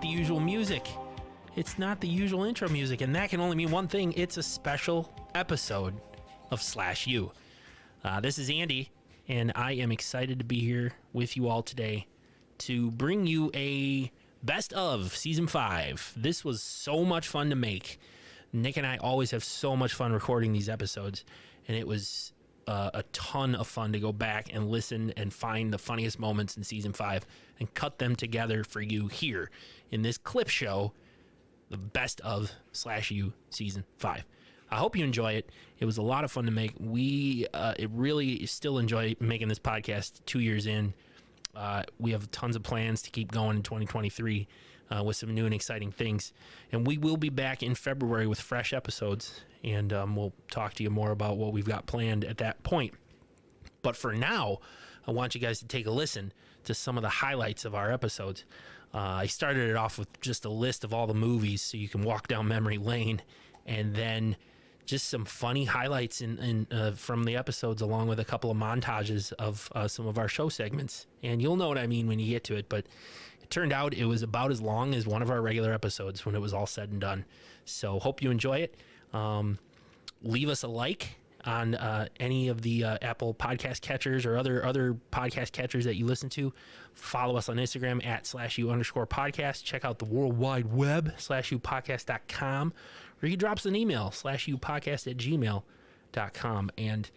not the usual music. It's not the usual intro music, and that can only mean one thing. It's a special episode of SlashU. This is Andy, and I am excited to be here with you all today to bring you a best of Season 5. This was so much fun to make. Nick and I always have so much fun recording these episodes, and it was a ton of fun to go back and listen and find the funniest moments in Season 5 and cut them together for you here in this clip show, the best of SlashU Season 5. I hope you enjoy it. It was a lot of fun to make. We really still enjoy making this podcast 2 years in. We have tons of plans to keep going in 2023 with some new and exciting things. And we will be back in February with fresh episodes, and we'll talk to you more about what we've got planned at that point. But for now, I want you guys to take a listen to some of the highlights of our episodes. I started it off with just a list of all the movies so you can walk down memory lane, and then just some funny highlights from the episodes, along with a couple of montages of some of our show segments. And you'll know what I mean when you get to it, but it turned out it was about as long as one of our regular episodes when it was all said and done. So hope you enjoy it. Leave us a like on any of the Apple podcast catchers or other podcast catchers that you listen to. Follow us on Instagram at /U_podcast. Check out the World Wide Web, /UPodcast.com. Or you can drop us an email, /UPodcast@gmail.com. And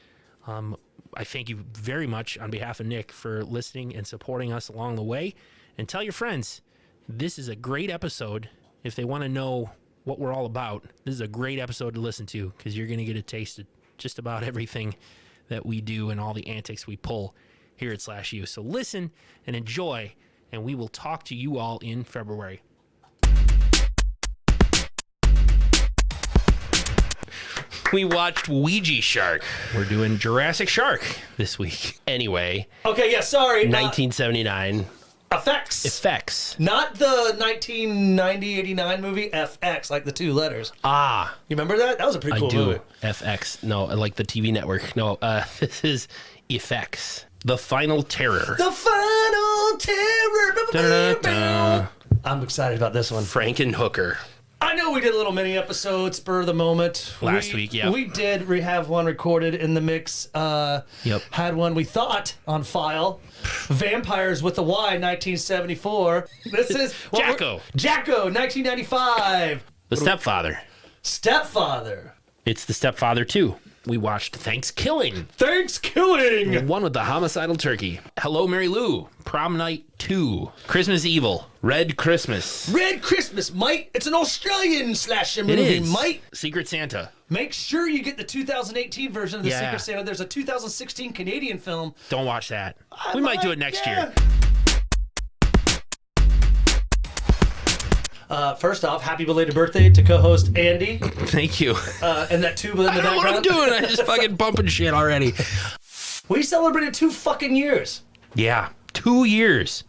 I thank you very much on behalf of Nick for listening and supporting us along the way. And tell your friends, this is a great episode. If they want to know what we're all about, this is a great episode to listen to, because you're going to get a taste of just about everything that we do and all the antics we pull here at SlashU. So listen and enjoy, and we will talk to you all in February. We watched Ouija Shark. We're doing Jurassic Shark this week. Anyway. Okay, yeah, sorry. 1979. Effects. Not the 1990-89 movie, FX, like the two letters. Ah. You remember that? That was a pretty cool movie. FX. No, like the TV network. No, this is Effects. The Final Terror. The Final Terror. Da-da-da-da. I'm excited about this one. Frankenhooker. I know we did a little mini episode, spur of the moment. Last week, yeah. We did have one recorded in the mix. Yep. Had one we thought on file. Vampires with a Y, 1974. This is... Jacko, 1995. The Stepfather. It's The Stepfather 2. We watched Thanksgiving. One with the homicidal turkey. Hello, Mary Lou. Prom Night 2. Christmas Evil. Red Christmas. Mate. It's an Australian slasher movie, mate. Secret Santa. Make sure you get the 2018 version of the Secret Santa. There's a 2016 Canadian film. Don't watch that. We might do it next year. First off, happy belated birthday to co-host Andy. Thank you. And that tuba in the background. I don't know what I'm doing. I just fucking bumping shit already. We celebrated 2 fucking years. Yeah, 2 years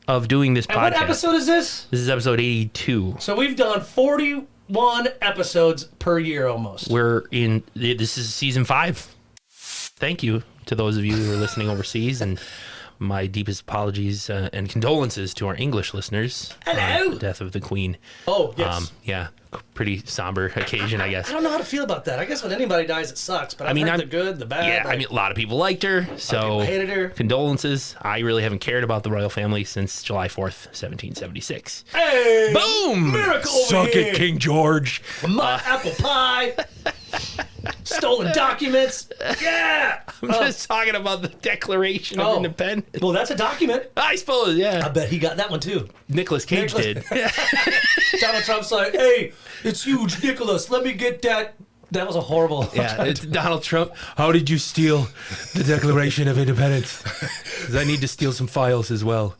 of doing this podcast. And what episode is this? This is episode 82. So we've done 41 episodes per year almost. This is season 5. Thank you to those of you who are listening overseas, and my deepest apologies and condolences to our English listeners. Hello. The death of the Queen. Oh, yes. Yeah, pretty somber occasion, I guess. I don't know how to feel about that. I guess when anybody dies, it sucks. But I've heard the good, the bad. Yeah, a lot of people liked her, so hated her. Condolences. I really haven't cared about the royal family since July 4th, 1776. Hey! Boom! Miracle over Suck here. it, King George. My apple pie. Stolen documents. Yeah. I'm just talking about the Declaration of Independence. Well, that's a document. I suppose, yeah. I bet he got that one too. Nicolas Cage did. Donald Trump's like, hey, it's huge, Nicholas. Let me get that. That was a horrible. Yeah, it's Donald Trump. How did you steal the Declaration of Independence? Because I need to steal some files as well.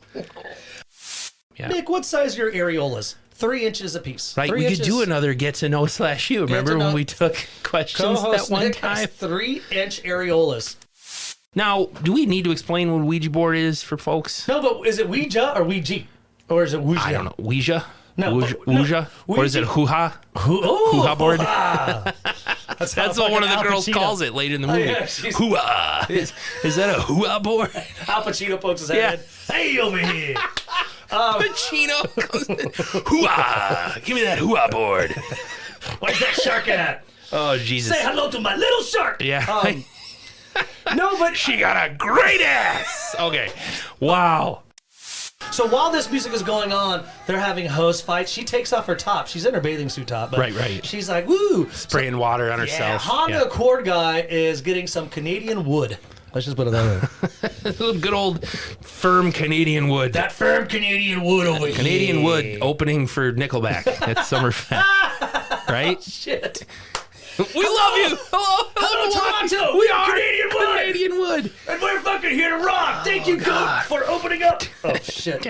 Yeah. Nick, what size are your areolas? 3 inches apiece. Right, we could do another Get to Know /U. Remember when we took questions that one Nick time? has 3-inch areolas. Now, do we need to explain what a Ouija board is for folks? No, but is it Ouija or Ouija? Or is it Ouija? I don't know. Ouija? No. Ouija? Or is it hoo-ha? Hoo-ha board? That's what one of the girls calls it late in the movie. Yeah, hoo-ha. Is that a hoo-ha board? Al Pacino pokes his head. Hey, over here. Pacino comes in. Hoo-ah! Give me that hoo-ah board. Where's that shark at? Oh, Jesus. Say hello to my little shark. Yeah. No, but She got a great ass. Okay. Wow. so while this music is going on, they're having hose fights. She takes off her top. She's in her bathing suit top, but Right. she's like, woo. Spraying water on Yeah, herself. Honda Accord guy is getting some Canadian wood. Let's just put it that way. Good old firm Canadian wood. That firm Canadian wood over here. Canadian wood opening for Nickelback at Summerfest. Right? Shit. We love you. Hello, Toronto. We are Canadian wood. Canadian wood. And we're fucking here to rock. Thank you, Goat, for opening up. Oh, shit.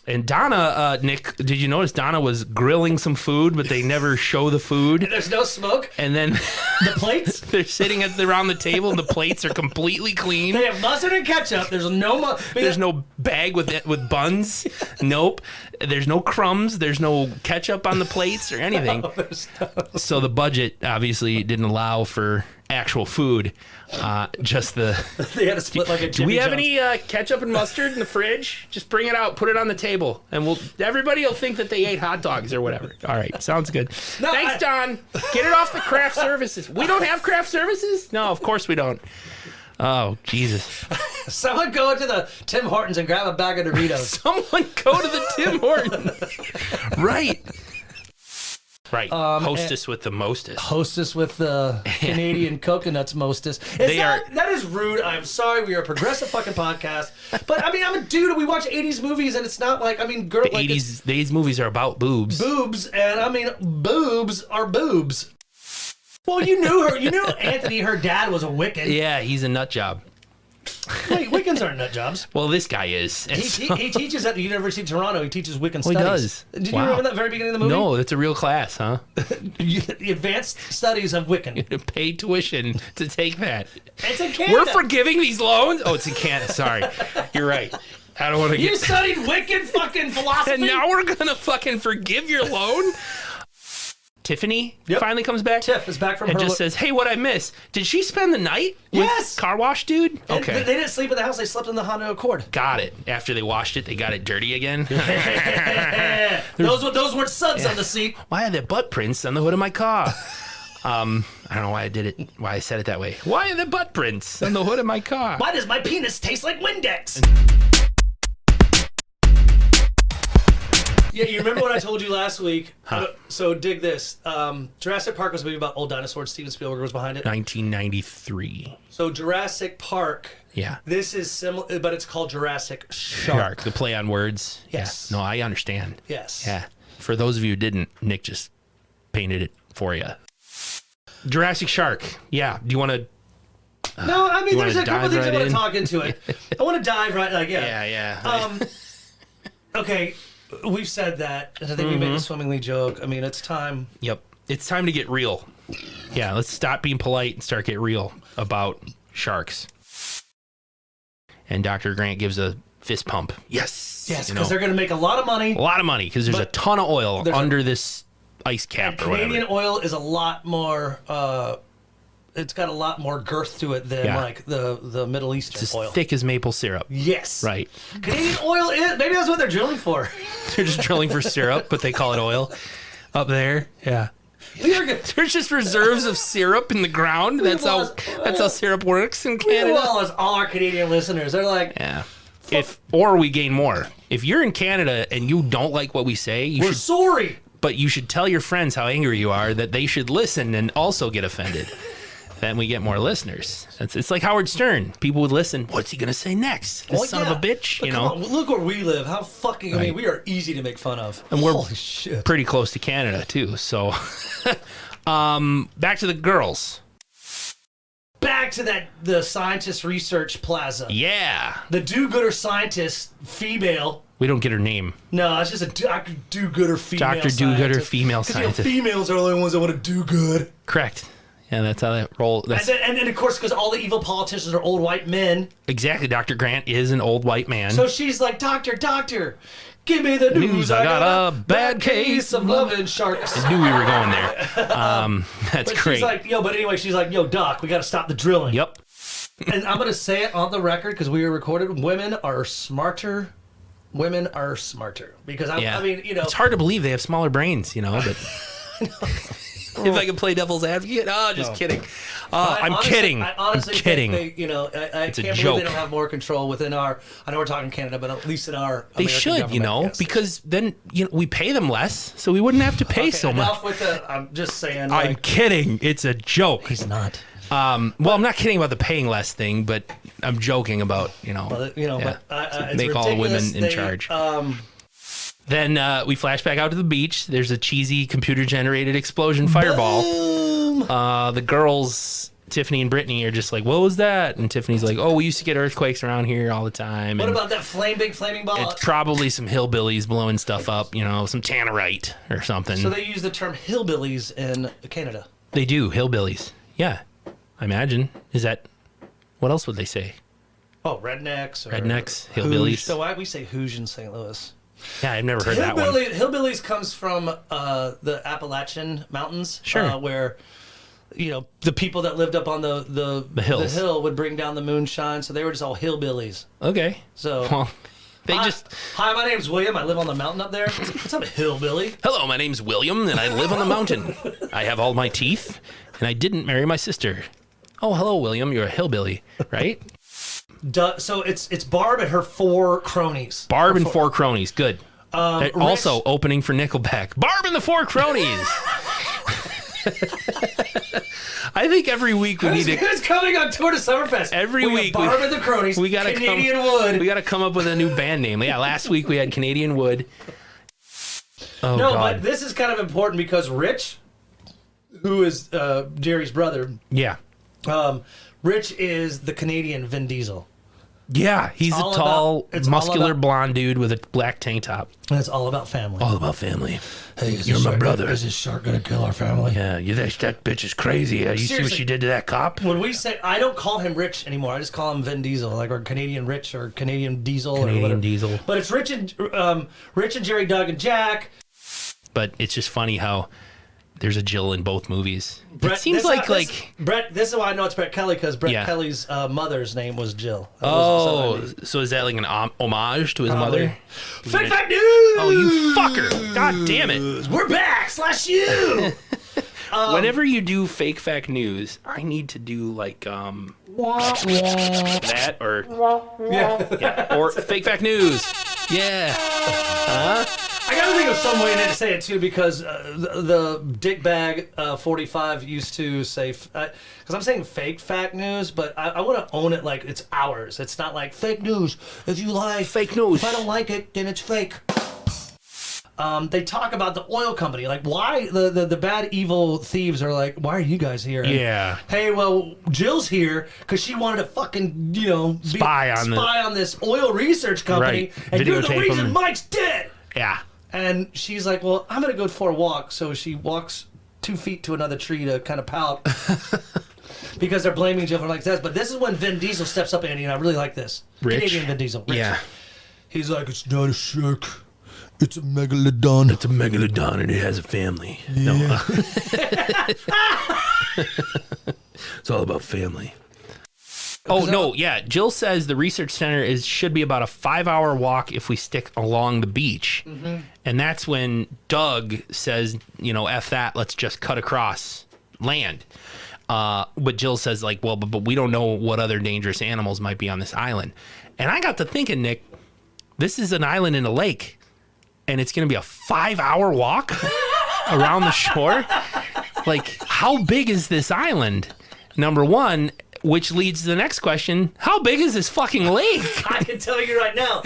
And Donna, Nick, did you notice Donna was grilling some food, but they never show the food? There's no smoke. And then The plates, they're sitting around the table, and the plates are completely clean. they have mustard and ketchup. There's no There's no bag with buns. Nope. There's no crumbs. There's no ketchup on the plates or anything. So the budget obviously didn't allow for actual food. Just the. They had to split like a Jimmy Do we have John's. any ketchup and mustard in the fridge? Just bring it out, put it on the table, and everybody will think that they ate hot dogs or whatever. All right, sounds good. No, Thanks, Don. Get it off the craft services. We don't have craft services? No, of course we don't. Oh, Jesus. Someone go to the Tim Hortons and grab a bag of Doritos. Someone go to the Tim Hortons. Right. Right. Hostess with the mostest. Hostess with the Canadian coconuts mostest. That is rude. I'm sorry. We are a progressive fucking podcast. But I mean, I'm a dude and we watch 80s movies and it's not like, I mean, girl, The 80s movies are about boobs. boobs, and I mean, boobs are boobs. Well, you knew her. You knew Anthony, her dad was a Wiccan. Yeah, he's a nut job. Wait, Wiccans aren't nut jobs. Well, this guy is. And He teaches at the University of Toronto. He teaches Wiccan he studies. does. Did Wow. you remember that very beginning of the movie? No, that's a real class, huh? The advanced studies of Wiccan. Pay tuition to take that. It's in Canada. We're forgiving these loans? Oh, it's in Canada. Sorry. You're right. I don't want to You get... studied Wiccan fucking philosophy? And now we're going to fucking forgive your loan? Tiffany Yep. finally comes back. Tiff is back from and her... just says, hey, what'd I miss? Did she spend the night with Yes! car wash dude? And Okay. They didn't sleep in the house. They slept in the Honda Accord. Got it. After they washed it, they got it dirty again. Those weren't suds on the seat. Why are there butt prints on the hood of my car? I don't know why I did it. Why I said it that way. Why are there butt prints on the hood of my car? Why does my penis taste like Windex? Yeah, you remember what I told you last week? Huh. So dig this. Jurassic Park was a movie about old dinosaurs. Steven Spielberg was behind it. 1993. So Jurassic Park. Yeah. This is similar, but it's called Jurassic Shark. The play on words. Yes. Yeah. No, I understand. Yes. Yeah. For those of you who didn't, Nick just painted it for you. Jurassic Shark. Yeah. Do you want to... No, I mean, You there's wanna a couple dive things I right want in? to talk into it. I want to dive right, like, yeah. Yeah. Okay, we've said that. I think we made a swimmingly joke. I mean, it's time. Yep. It's time to get real. Yeah, let's stop being polite and start get real about sharks. And Dr. Grant gives a fist pump. Yes. Yes, You because know, they're going to make a lot of money. a lot of money because there's a But ton of oil there's under this ice cap or whatever. Canadian oil is a lot more. It's got a lot more girth to it than Yeah. like the Middle Eastern It's as oil. thick as maple syrup. Yes. Right. Canadian oil is. Maybe that's what they're drilling for. They're just drilling for syrup, but they call it oil up there. Yeah. We are good. There's just reserves of syrup in the ground. That's how syrup works in Canada. Well, as all our Canadian listeners, they're like, Yeah. Or we gain more. If you're in Canada and you don't like what we say, we're sorry. but you should tell your friends how angry you are that they should listen and also get offended. Then we get more listeners. It's like Howard Stern. People would listen. What's he gonna say next? This Well, son yeah, of a bitch. but You come know. on, look where we live. How fucking. I mean, Right. we are easy to make fun of. And we're Holy shit. pretty close to Canada too. So, back to the girls. Back to the scientist research plaza. Yeah. The do-gooder scientist female. We don't get her name. No, it's just a Dr. Do-gooder female Dr. Do-gooder scientist. female 'Cause, scientist. females are the only ones that want to do good. Correct. Yeah, that's how that roll. That's And then, of course, because all the evil politicians are old white men. exactly. Dr. Grant is an old white man. So she's like, Doctor, give me the news. I got a bad case of loving sharks. I knew we were going there. That's But great. she's like, but anyway, she's like, Doc, we got to stop the drilling. Yep. And I'm going to say it on the record because we were recorded. Women are smarter women are smarter because I mean, you know, it's hard to believe they have smaller brains, you know, but if I can play devil's advocate, just kidding. I'm kidding. I honestly I'm kidding. think they, you know, I can't believe they don't have more control within our, I know we're talking Canada, but at least in our They American should, you know, yes. because then, you know, we pay them less, so we wouldn't have to pay so much. With the, I'm just saying. I'm kidding. It's a joke. He's not. Well, I'm not kidding about the paying less thing, but I'm joking about, you know. Well, you know, but it's make all women in they, charge. Then we flash back out to the beach. There's a cheesy computer-generated explosion fireball. Boom! The girls, Tiffany and Brittany, are just like, what was that? And Tiffany's like, oh, we used to get earthquakes around here all the time. What and about that flaming ball? it's probably some hillbillies blowing stuff up, you know, some tannerite or something. So they use the term hillbillies in Canada. They do, hillbillies. Yeah, I imagine. Is that, what else would they say? Oh, rednecks. Or Rednecks, hillbillies. So why we say hooge in St. Louis? Yeah, I've never heard that one. Hillbillies comes from the Appalachian Mountains, Sure. Where, you know, the people that lived up on the hills. the hill would bring down the moonshine, so they were just all hillbillies. Okay. So, Well, they hi, my name's William. I live on the mountain up there. What's up, hillbilly? Hello, my name's William, and I live on the mountain. I have all my teeth, and I didn't marry my sister. Oh, hello, William. You're a hillbilly, right? So it's Barb and her 4 cronies. Barb and 4 cronies. Good. Also Rich. opening for Nickelback. Barb and the 4 cronies. I think every week we need to. Who's coming on tour to Summerfest? Every week, Barb and the cronies. we gotta Canadian Wood. We got to come up with a new band name. Yeah, last week we had Canadian Wood. Oh, no, God. but this is kind of important because Rich, who is Jerry's brother, Yeah. Rich is the Canadian Vin Diesel. Yeah, he's a tall, muscular about- blonde dude with a black tank top. And it's all about family. All about family. Hey, You're my brother. Is this shark gonna kill our family? Yeah, that bitch is crazy. You see what Seriously. she did to that cop? When we say, I don't call him Rich anymore. I just call him Vin Diesel, like or Canadian Rich or Canadian Diesel or Canadian whatever. Diesel. But it's Rich and Jerry, Doug, and Jack. But it's just funny how there's a Jill in both movies. Brett, it seems Brett. This is why I know it's Brett Kelly because Brett Kelly's mother's name was Jill. So is that like an homage to his mother? Fake fact news. Oh, you fucker! God damn it! We're back. SlashU. Whenever you do fake fact news, I need to do like that or or fake fact news. Yeah. I gotta think of some way to say it too because the Dickbag 45 used to say because I'm saying fake fact news, but I want to own it like it's ours. It's not like fake news. If you like Fake news. if I don't like it, then it's fake. They talk about the oil company, like why the bad evil thieves are like, why are you guys here? And, Yeah. hey, well, Jill's here because she wanted to fucking Spy on this oil research company, Right. and you're the Videotape reason them. Mike's dead. Yeah. And she's like, well, I'm going to go for a walk. So she walks 2 feet to another tree to kind of pout because they're blaming Jill for like this. But this is when Vin Diesel steps up, Andy, and I really like this. Rich? Canadian Vin Diesel. Rich. Yeah. He's like, it's not a shark. It's a megalodon. It's a megalodon and it has a family. Yeah. No. It's all about family. Oh, no, yeah. Jill says the research center should be about a 5-hour walk if we stick along the beach. Mm-hmm. And that's when Doug says, F that, let's just cut across land. But Jill says, like, well, but we don't know what other dangerous animals might be on this island. And I got to thinking, Nick, this is an island in a lake. And it's going to be a 5-hour walk around the shore? Like, how big is this island? Number one, which leads to the next question, how big is this fucking lake? I can tell you right now,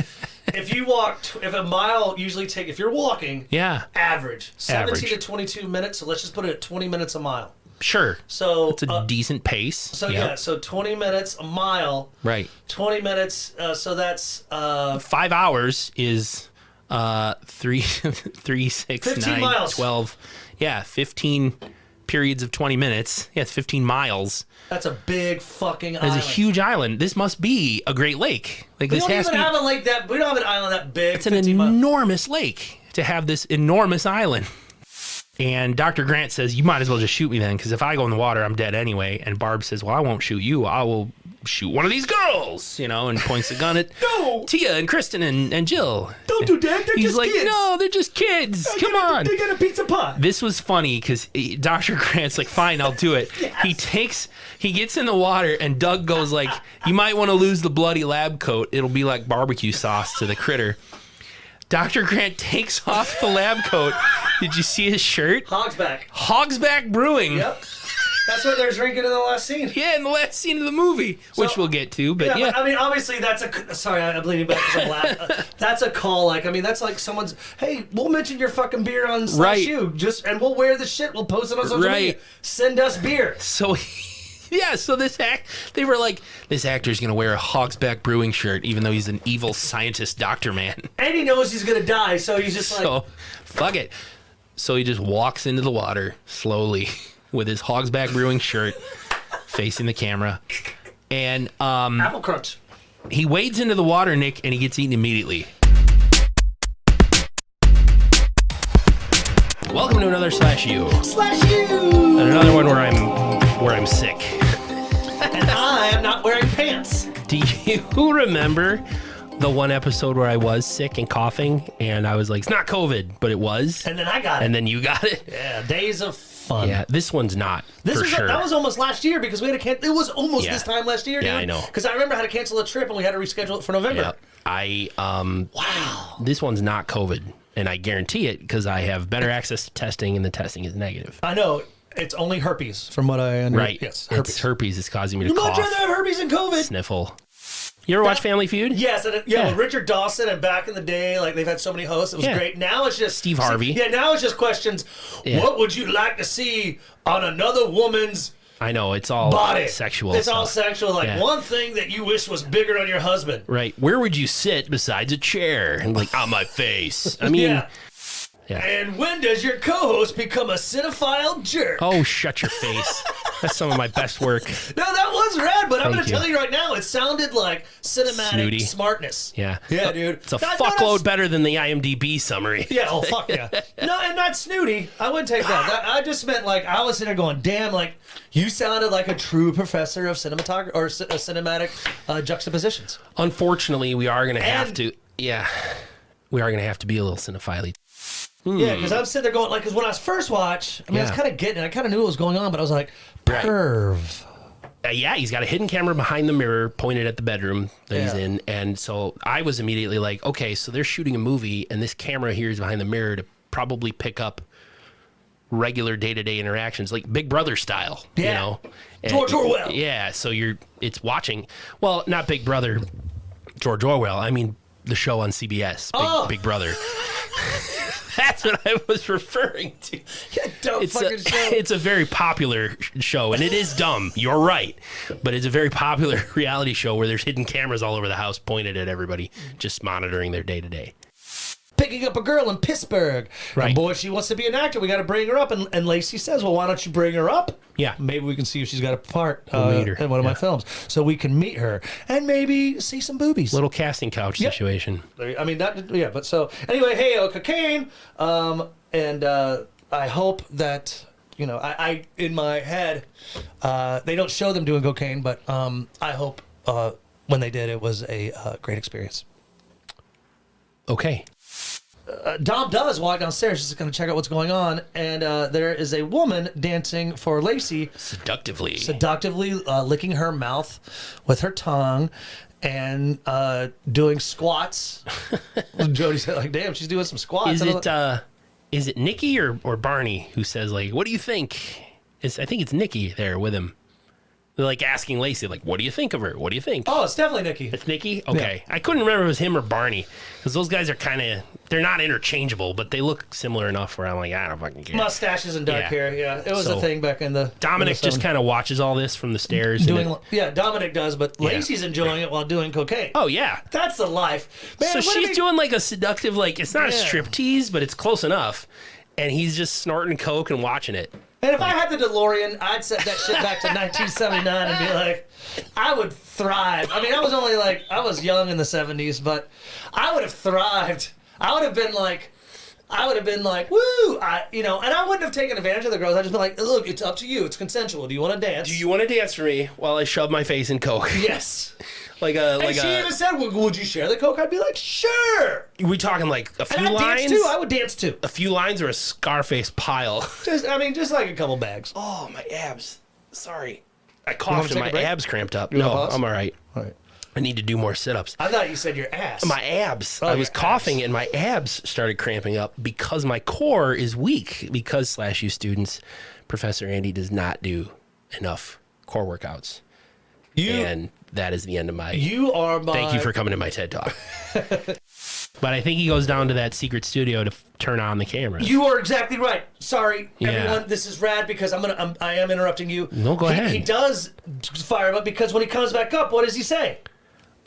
if you walk, if a mile usually if you're walking, average, 17 to 22 minutes, so let's just put it at 20 minutes a mile. Sure. So it's a decent pace. So so 20 minutes a mile. Right. 20 minutes, so that's 5 hours is 3, 6, 15 9, miles. 12. Yeah, 15 periods of 20 minutes. Yeah, it's 15 miles. That's a big fucking island. It's a huge island. This must be a Great Lake. Like We this don't has even to be. have a lake that. We don't have an island that big. It's an enormous lake to have this enormous island. And Dr. Grant says, you might as well just shoot me then, because if I go in the water, I'm dead anyway. And Barb says, well, I won't shoot you. I will shoot one of these girls, and points the gun at Tia and Kristen and Jill. Don't do that. They're He's just like, kids. no, they're just kids. Come on. They got a pizza pie. This was funny because Dr. Grant's like, fine, I'll do it. Yes. He gets in the water, and Doug goes like, you might want to lose the bloody lab coat. It'll be like barbecue sauce to the critter. Dr. Grant takes off the lab coat. Did you see his shirt? Hogsback Brewing. Yep. That's what they're drinking in the last scene. Yeah, in the last scene of the movie, which we'll get to. But yeah. But, I mean, obviously, sorry, I'm bleeding back because I'm laughing. That's a call. Like, I mean, that's like someone's, hey, we'll mention your fucking beer on SlashU, and we'll wear the shit. We'll post it on social media. Send us beer. So, so they were like, this actor's going to wear a Hogsback Brewing shirt, even though he's an evil scientist doctor man. And he knows he's going to die, so he's just like... fuck it. So he just walks into the water slowly with his Hogsback Brewing shirt facing the camera. And Apple Crunch. He wades into the water, Nick, and he gets eaten immediately. Welcome to another SlashU. SlashU! And another one where I'm sick. And I am not wearing pants. Do you remember the one episode where I was sick and coughing, and I was like, it's not COVID, but it was? And then I got it. And then you got it? Yeah, days of fun. Yeah, this one's not, sure. That was almost last year because we had to cancel. It was almost this time last year, dude. Yeah, I know. Because I remember I had to cancel a trip and we had to reschedule it for November. Yeah. Wow. This one's not COVID, and I guarantee it because I have better access to testing, and the testing is negative. I know. It's only herpes, from what I understand. Right. Yes, herpes. It's herpes. It's causing me to cough. cough. You'd much rather have herpes than COVID. Sniffle. You ever watch Family Feud? Yes, and with Richard Dawson, and back in the day, like they've had so many hosts, it was great. Now it's just Steve Harvey. Now it's just questions. Yeah. What would you like to see on another woman's I know, it's all body? Sexual. It's all sexual. Like one thing that you wish was bigger on your husband. Right. Where would you sit besides a chair? And like, on my face. I mean... Yeah. And when does your co-host become a cinephile jerk? Oh, shut your face. That's some of my best work. No, that was rad, but I'm going to tell you right now, it sounded like cinematic smartness. Yeah. Yeah, dude. It's a fuckload better than the IMDb summary. Yeah, oh, fuck yeah. No, and not snooty. I wouldn't take that. I just meant, like, I was sitting there going, damn, like, you sounded like a true professor of cinematography or cinematic juxtapositions. Unfortunately, we are going to have to, we are going to have to be a little cinephile. Yeah, because I'm sitting there going, like, because when I was first watched, I mean, I was kind of getting it. I kind of knew what was going on, but I was like, perv. Yeah, he's got a hidden camera behind the mirror pointed at the bedroom that he's in. And so I was immediately like, okay, so they're shooting a movie, and this camera here is behind the mirror to probably pick up regular day-to-day interactions, like Big Brother style, you know? And, George Orwell. Yeah, so it's watching. Well, not Big Brother, George Orwell. I mean, the show on CBS, Big Brother. That's what I was referring to. It's a very popular show, and it is dumb. You're right. But it's a very popular reality show where there's hidden cameras all over the house pointed at everybody, just monitoring their day-to-day. Picking up a girl in Pittsburgh. Right. And boy, she wants to be an actor. We got to bring her up. And Lacey says, well, why don't you bring her up? Yeah. Maybe we can see if she's got a part in one of my films. So we can meet her and maybe see some boobies. Little casting couch situation. I mean, but so anyway, hey, cocaine. And I hope that, I in my head, they don't show them doing cocaine, but I hope when they did, it was a great experience. Okay. Dom does walk downstairs. She's going to check out what's going on, and there is a woman dancing for Lacey, seductively licking her mouth with her tongue, and doing squats. Jody said, "Like, damn, she's doing some squats." Is it Nikki or Barney who says, like, "What do you think?" I think it's Nikki there with him. They're like asking Lacey, like, what do you think of her? What do you think? Oh, it's definitely Nikki. It's Nikki? Okay. Yeah. I couldn't remember if it was him or Barney. Because those guys are they're not interchangeable, but they look similar enough where I'm like, I don't fucking care. Mustaches and dark hair, yeah. It was a thing back in the... Dominic just kind of watches all this from the stairs. Dominic does, but Lacey's enjoying it while doing cocaine. Oh, yeah. That's the life. Man, so she's doing like a seductive, like, it's not a striptease, but it's close enough. And he's just snorting coke and watching it. And if I had the DeLorean, I'd set that shit back to 1979 and be like, I would thrive. I mean, I was young in the 70s, but I would have thrived. I would have been like I would have been like, woo, and I wouldn't have taken advantage of the girls. I'd just been like, look, it's up to you. It's consensual. Do you want to dance? Do you want to dance for me while I shove my face in Coke? Yes. She even said, would you share the Coke? I'd be like, sure. We talking like a few And I'd lines? dance too. I would dance too. A few lines or a Scarface pile? Just like a couple bags. Oh, my abs. Sorry. I want coughed to and take a my break? abs cramped up. You want No, to pause? I'm all right. All right. I need to do more sit-ups. I thought you said your ass. My abs. Oh, I was your coughing abs. and my abs started cramping up because my core is weak. Because SlashU students, Professor Andy does not do enough core workouts. And that is the end of my... You are my... Thank you for coming to my TED Talk. But I think he goes down to that secret studio to turn on the camera. You are exactly right. Sorry, Yeah. everyone. This is rad because I am interrupting you. No, go ahead. He does fire him up because when he comes back up, what does he say?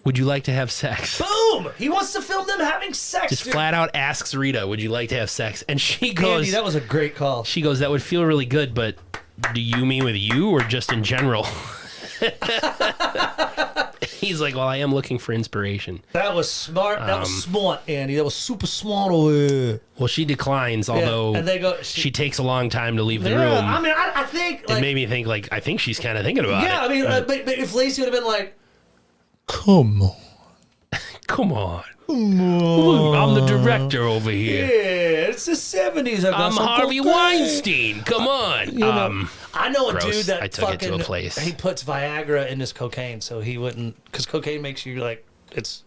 Would you like to have sex? Boom! He wants to film them having sex. Just dude. flat out asks Rita, would you like to have sex? And she goes... Andy, that was a great call. She goes, that would feel really good, but do you mean with you or just in general? He's like, well, I am looking for inspiration. That was smart. That was smart, Andy. That was super smart. Well, she declines, although and they go, she takes a long time to leave the yeah, room. I mean, I think... It made me think, I think she's kind of thinking about it. Yeah, I mean, but if Lacey would have been like... Come on. Come on. Look, I'm the director over here. Yeah, it's the 70s. I'm Harvey Weinstein. Come on. I know a gross. dude that I took it to fucking... a place. He puts Viagra in his cocaine, so he wouldn't... Because cocaine makes you, like... It's...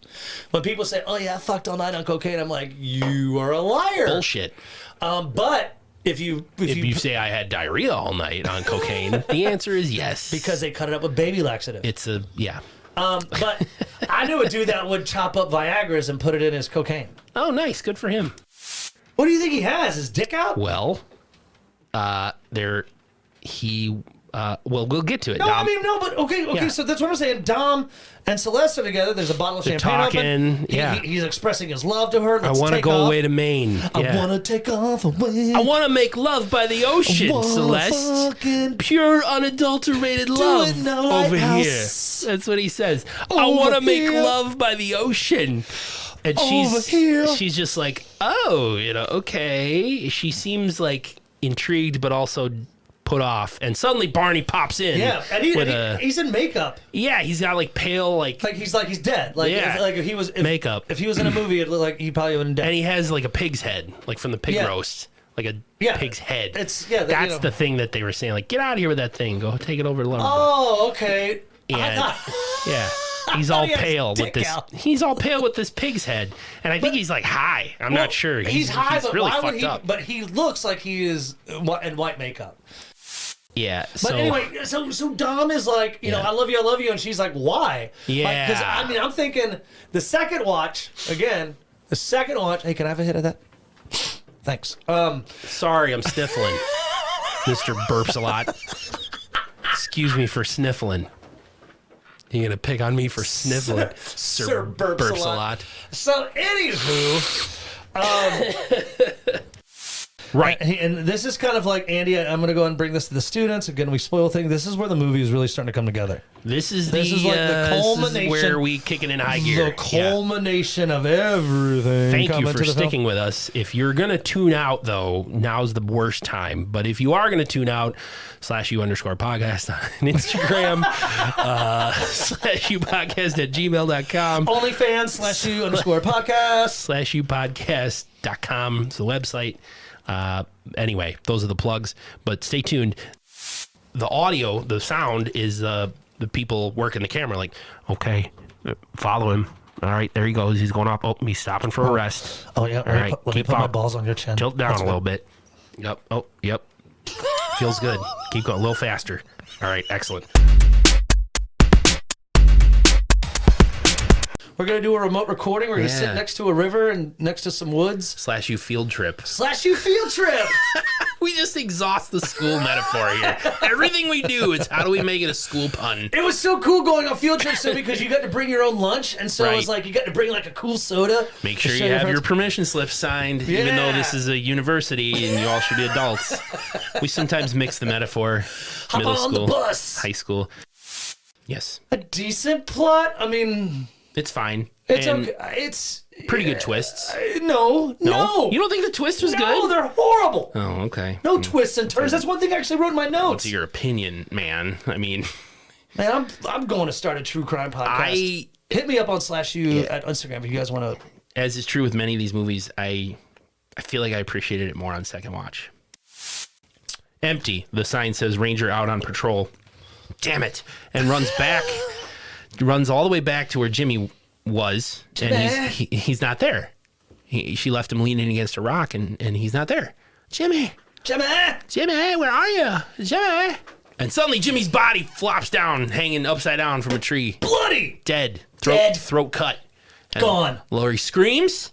When people say, oh, yeah, I fucked all night on cocaine, I'm like, you are a liar. Bullshit. But if you say I had diarrhea all night on cocaine, the answer is yes. because they cut it up with baby laxative. It's a... Yeah. But I knew a dude that would chop up Viagra's and put it in his cocaine. Oh, nice. Good for him. What do you think he has? His dick out? Well, well, we'll get to it. No, Dom. I mean, no, but okay, Yeah. so that's what I'm saying. Dom and Celeste are together. There's a bottle of They're champagne talking, open. yeah. He's expressing his love to her. I want to go away to Maine. I Yeah. want to take off away. I want to make love by the ocean, wanna Celeste. fucking Pure, unadulterated love in the over here. lighthouse. That's what he says. I Over want to make here. love by the ocean. And Over here. she's just like, oh, okay. She seems like intrigued, but also put off. And suddenly Barney pops in. Yeah, and he's in makeup. Yeah, he's got like pale, like He's dead. Yeah. If he was makeup. If he was in a movie, it looked like he probably wouldn't dead. and he has like a pig's head, like from the pig Yeah. roast, like a Yeah. pig's head. That's the thing that they were saying. Like, get out of here with that thing. Go take it over to Lumber. Oh, okay. And yeah, he's all he had his pale with dick this. out. He's all pale with this pig's head, and I think he's like high. I'm not sure. He's high, but really why would fucked he? up. But he looks like he is in white makeup. Yeah. But anyway, so Dom is like, Yeah. I love you, and she's like, why? Yeah. Because I mean, I'm thinking the second watch again. The second watch. Hey, can I have a hit of that? Thanks. Sorry, I'm sniffling. Mr. Burps a lot. Excuse me for sniffling. You gonna pick on me for sniffling, Sir Burps a lot. So anywho. Right. And this is kind of like, Andy, I'm going to go ahead and bring this to the students. Again, we spoil things. This is where the movie is really starting to come together. This is like the culmination. This is where we kick it in high gear. The culmination of everything. Thank you coming for to the film. sticking with us. If you're going to tune out, though, now's the worst time. But if you are going to tune out, /U_podcast on Instagram, /U_podcast@gmail.com. OnlyFans /U_podcast. /UPodcast.com is the website. Anyway, those are the plugs. But stay tuned. The audio, the sound is the people working the camera. Like, okay, follow him. All right, there he goes. He's going up. Oh, he's stopping for a rest. Oh, yeah. All right, Let me put my balls on your chin. Tilt down That's a little bit. Yep. Oh, yep. Feels good. Keep going a little faster. All right, excellent. We're going to do a remote recording. We're going to sit next to a river and next to some woods. /U field trip. /U field trip. We just exhaust the school metaphor here. Everything we do is how do we make it a school pun? It was so cool going on field trips too, because you got to bring your own lunch, and so it was like you got to bring like a cool soda. Make sure you have your permission slip signed, even though this is a university and you all should be adults. We sometimes mix the metaphor. Hop Middle on school, the bus. high school. Yes. A decent plot. I mean, It's fine. It's And okay. It's pretty good twists. No. You don't think the twist was No, good? they're horrible. Oh, okay. No twists and turns. That's one thing I actually wrote in my notes. What's your opinion, man? I mean, Man, I'm going to start a true crime podcast. Hit me up on /U at Instagram if you guys want to. As is true with many of these movies, I feel like I appreciated it more on second watch. Empty. The sign says Ranger out on patrol. Damn it. And runs back. Runs all the way back to where Jimmy was. And he's not there. She left him leaning against a rock, and he's not there. Jimmy, where are you? Jimmy. And suddenly Jimmy's body flops down, hanging upside down from a tree. Bloody. Dead. Throat cut. And Gone. Lori screams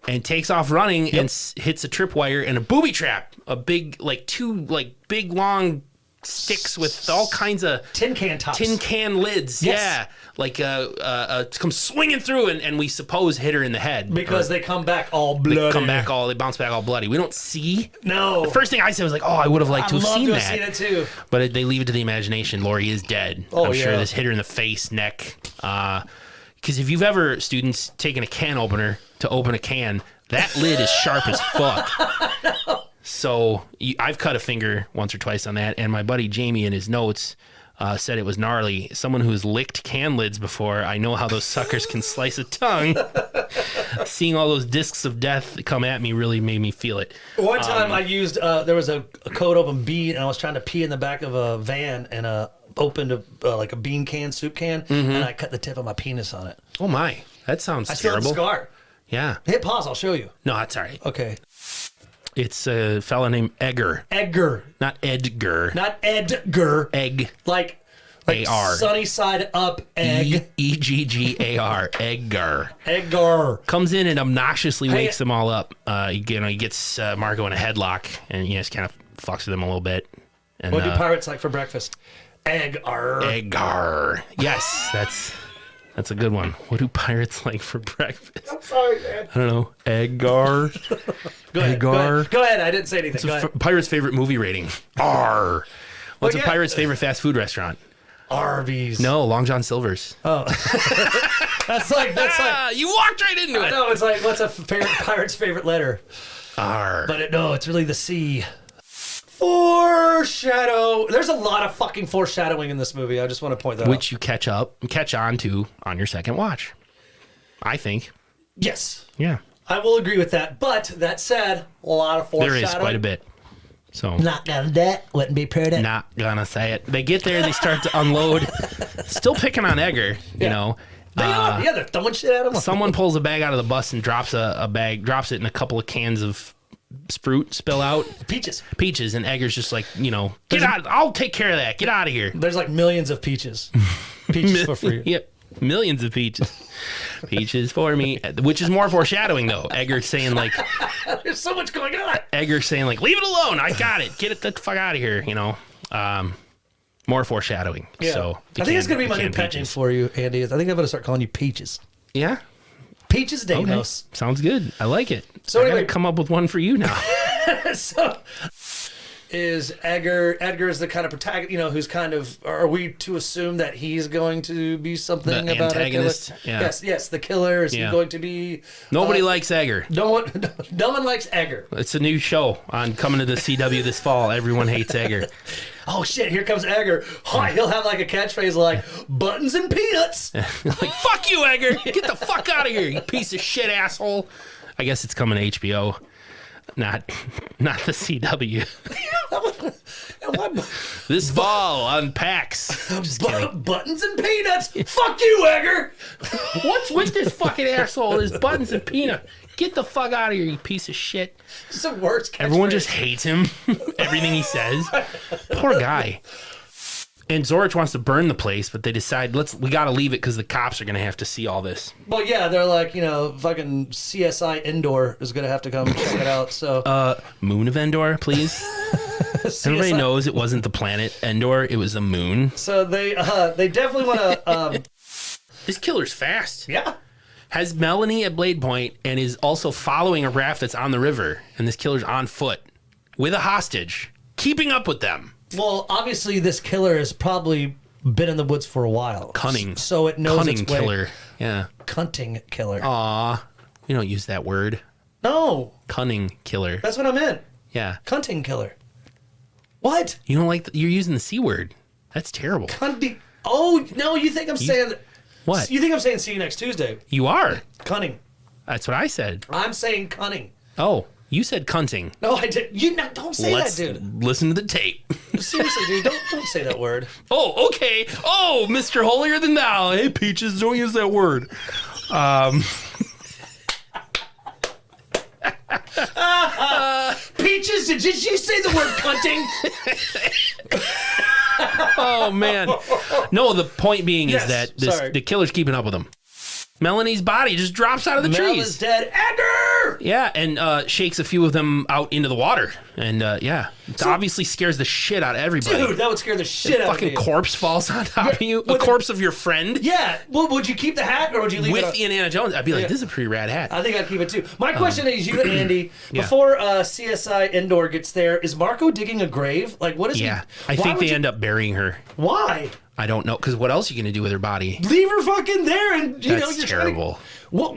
and takes off running and hits a tripwire and a booby trap. A big, two big long sticks with all kinds of tin can tops. Tin can lids. Yes. Yeah. Come swinging through and we suppose hit her in the head. Because they come back all bloody. They bounce back all bloody. We don't see. No. The first thing I said was like, oh, I would have liked to have seen that. I'd love to have seen it too. But they leave it to the imagination. Lori is dead. I'm sure this hit her in the face, neck. Because if you've ever, students, taken a can opener to open a can, that lid is sharp as fuck. No. So I've cut a finger once or twice on that, and my buddy Jamie in his notes said it was gnarly. Someone who's licked can lids before, I know how those suckers can slice a tongue. Seeing all those discs of death come at me really made me feel it. One time I used, there was a code open bean, and I was trying to pee in the back of a van, and opened a bean can, soup can, and I cut the tip of my penis on it. Oh my, that sounds I still have terrible. the scar. Yeah. Hit pause, I'll show you. No, that's all right. Okay. It's a fella named Egger. Edgar. Not Edgar. Not Edgar. Egg. Like A-R. sunny side up egg. Eggar. Edgar. Edgar. Comes in and obnoxiously wakes them all up. He gets Marco in a headlock and just kind of fucks with them a little bit. And, What do pirates like for breakfast? Eggar. Eggar. Yes, that's a good one. What do pirates like for breakfast? I'm sorry, man. I don't know. Eggar. Go ahead. Eggar. Go ahead. I didn't say anything. Go ahead. Pirate's favorite movie rating. R. What's a pirate's favorite fast food restaurant? Arby's. No, Long John Silver's. Oh. that's like you walked right into it. I know, it's like, what's a pirate's favorite letter? R. But it's really the C. Foreshadow. There's a lot of fucking foreshadowing in this movie. I just want to point that out. Which you catch on to on your second watch. I think. Yes. Yeah. I will agree with that. But that said, a lot of foreshadowing. There is quite a bit. So Not gonna that. Wouldn't be prudent. not gonna say it. They get there, they start to unload. Still picking on Egger, you know. They're throwing shit at him. Someone pulls a bag out of the bus and drops drops it in a couple of cans of fruit spill out. Peaches, and Egger's just like, get out. I'll take care of that. Get out of here. There's like millions of peaches. Peaches for free. Yep. Millions of peaches. Peaches for me. Which is more foreshadowing, though. Egger saying, like... There's so much going on. Egger saying, like, leave it alone. I got it. Get it the fuck out of here, More foreshadowing. Yeah. So I think it's going to be my new pet name for you, Andy. I think I'm going to start calling you Peaches. Yeah? Peaches Danos. Okay. Sounds good. I like it. So I anyway... gotta come up with one for you now. Is Edgar is the kind of protagonist, who's kind of, are we to assume that he's going to be something The about antagonist? a killer? Yes, the killer. Is he going to be... Nobody likes Egger. No one likes Edgar. It's a new show on coming to the CW this fall. Everyone hates Egger. Oh shit, here comes Edgar. He'll have like a catchphrase like, buttons and peanuts. Like, fuck you, Egger. Get the fuck out of here, you piece of shit asshole. I guess it's coming to HBO. Not the CW. This fall on PAX. I'm just kidding. Buttons and peanuts. Fuck you, Edgar. What's with this fucking asshole? His buttons and peanut. Get the fuck out of here, you piece of shit. It's the worst catchphrase. Everyone just hates him. Everything he says. Poor guy. And Zorich wants to burn the place, but they decide we got to leave it because the cops are going to have to see all this. Well, yeah, they're like, fucking CSI Endor is going to have to come check it out. So, Moon of Endor, please. Everybody knows it wasn't the planet Endor; it was a moon. So they definitely want to. This killer's fast. Yeah. Has Melanie at Blade Point and is also following a raft that's on the river, and this killer's on foot with a hostage, keeping up with them. Well, obviously, this killer has probably been in the woods for a while. Cunning. So it knows Cunning its way. killer. Yeah. Cunting killer. Aw. We don't use that word. No, Cunning killer. that's what I meant. Yeah. Cunting killer. What? You don't like, you're using the C word. That's terrible. Cunting. Oh, no, you think I'm saying... What? You think I'm saying see you next Tuesday? You are. Cunning. That's what I said. I'm saying cunning. Oh, you said cunting. No, I did. You no, don't say Let's that, dude. listen to the tape. Seriously, dude, don't say that word. Oh, okay. Oh, Mr. Holier Than Thou. Hey, Peaches, don't use that word. Peaches, did you say the word cunting? Oh, man. No, the point being Yes, is that sorry. the killer's keeping up with him. Melanie's body just drops out of the Mel trees. is dead. Edgar! Yeah, and shakes a few of them out into the water. And yeah, it obviously scares the shit out of everybody. Dude, that would scare the shit out of Fucking me. corpse falls on top of you. A corpse of your friend Yeah. Well, would you keep the hat or would you leave with it? Indiana Jones. I'd be like, Yeah. this is a pretty rad hat. I think I'd keep it too. My question is, you and Andy, Yeah. before CSI Endor gets there, is Marco digging a grave? Like, what is Yeah, he? I why think would they you- end up burying her. Why? I don't know, because what else are you going to do with her body? Leave her fucking there, and you know That's you're terrible. Well,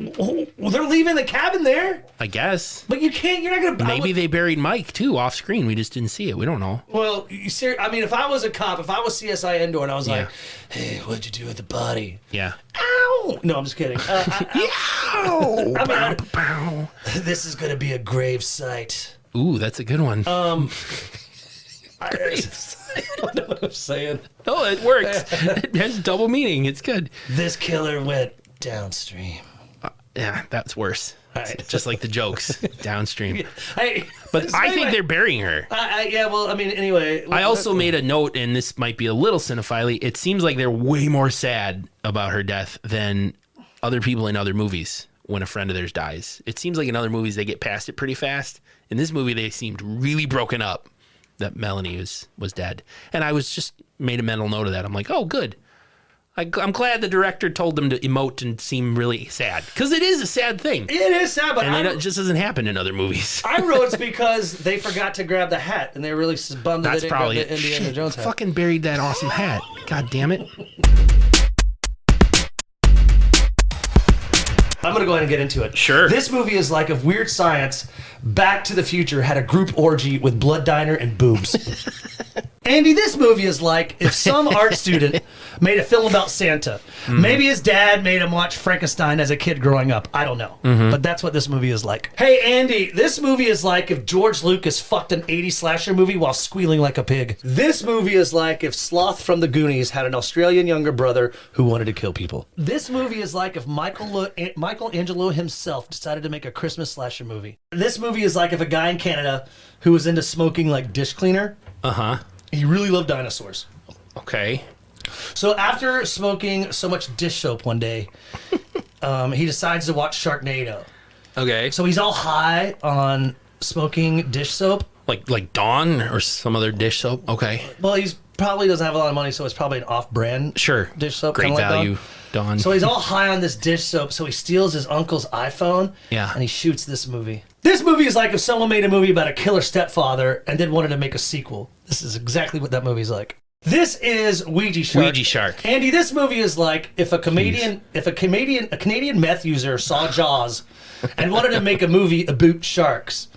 they're leaving the cabin there, I guess. but you can't. You're not gonna. Maybe they buried Mike, too, off screen. We just didn't see it. We don't know. Well, I mean, if I was a cop, if I was CSI Endor, and I was Yeah. like, "Hey, what'd you do with the body?" Yeah. Ow! No, I'm just kidding. Ow! I mean, Bow. this is gonna be a grave site. Ooh, that's a good one. I don't know what I'm saying. Oh, it works. It has double meaning. It's good. This killer went downstream. Yeah, that's worse. All right. Just like the jokes downstream. Hey, But so I anyway, think they're burying her. yeah, well, I mean, anyway. I also made a note, and this might be a little cinephile. It seems like they're way more sad about her death than other people in other movies when a friend of theirs dies. It seems like in other movies they get past it pretty fast. In this movie, they seemed really broken up that Melanie was dead. And I was just made a mental note of that. I'm like, oh, good. I'm glad the director told them to emote and seem really sad. Because it is a sad thing. It is sad, but And it just doesn't happen in other movies. I wrote it's because they forgot to grab the hat, and they were really bummed that That's they didn't probably grab it. the Indiana Shit, Jones hat. fucking buried that awesome hat. God damn it. I'm gonna go ahead and get into it. Sure. This movie is like if Weird Science, Back to the Future had a group orgy with blood diner and boobs. Andy, this movie is like if some art student made a film about Santa. Maybe his dad made him watch Frankenstein as a kid growing up. I don't know. But that's what this movie is like. Hey, Andy, this movie is like if George Lucas fucked an 80s slasher movie while squealing like a pig. This movie is like if Sloth from the Goonies had an Australian younger brother who wanted to kill people. This movie is like if Michelangelo himself decided to make a Christmas slasher movie. This movie is like if a guy in Canada who was into smoking like dish cleaner, Uh-huh. he really loved dinosaurs. Okay. So after smoking so much dish soap one day, he decides to watch Sharknado. Okay. So he's all high on smoking dish soap. Like Dawn or some other dish soap? Okay. Well, he's probably doesn't have a lot of money, so it's probably an off-brand Sure. dish soap. Great kinda like value, Dawn. Dawn. So he's all high on this dish soap, so he steals his uncle's iPhone, Yeah. and he shoots this movie. This movie is like if someone made a movie about a killer stepfather and then wanted to make a sequel. This is exactly what that movie's like. This is Ouija Shark. Ouija Shark. Andy, this movie is like if a Canadian meth user saw Jaws and wanted to make a movie about sharks.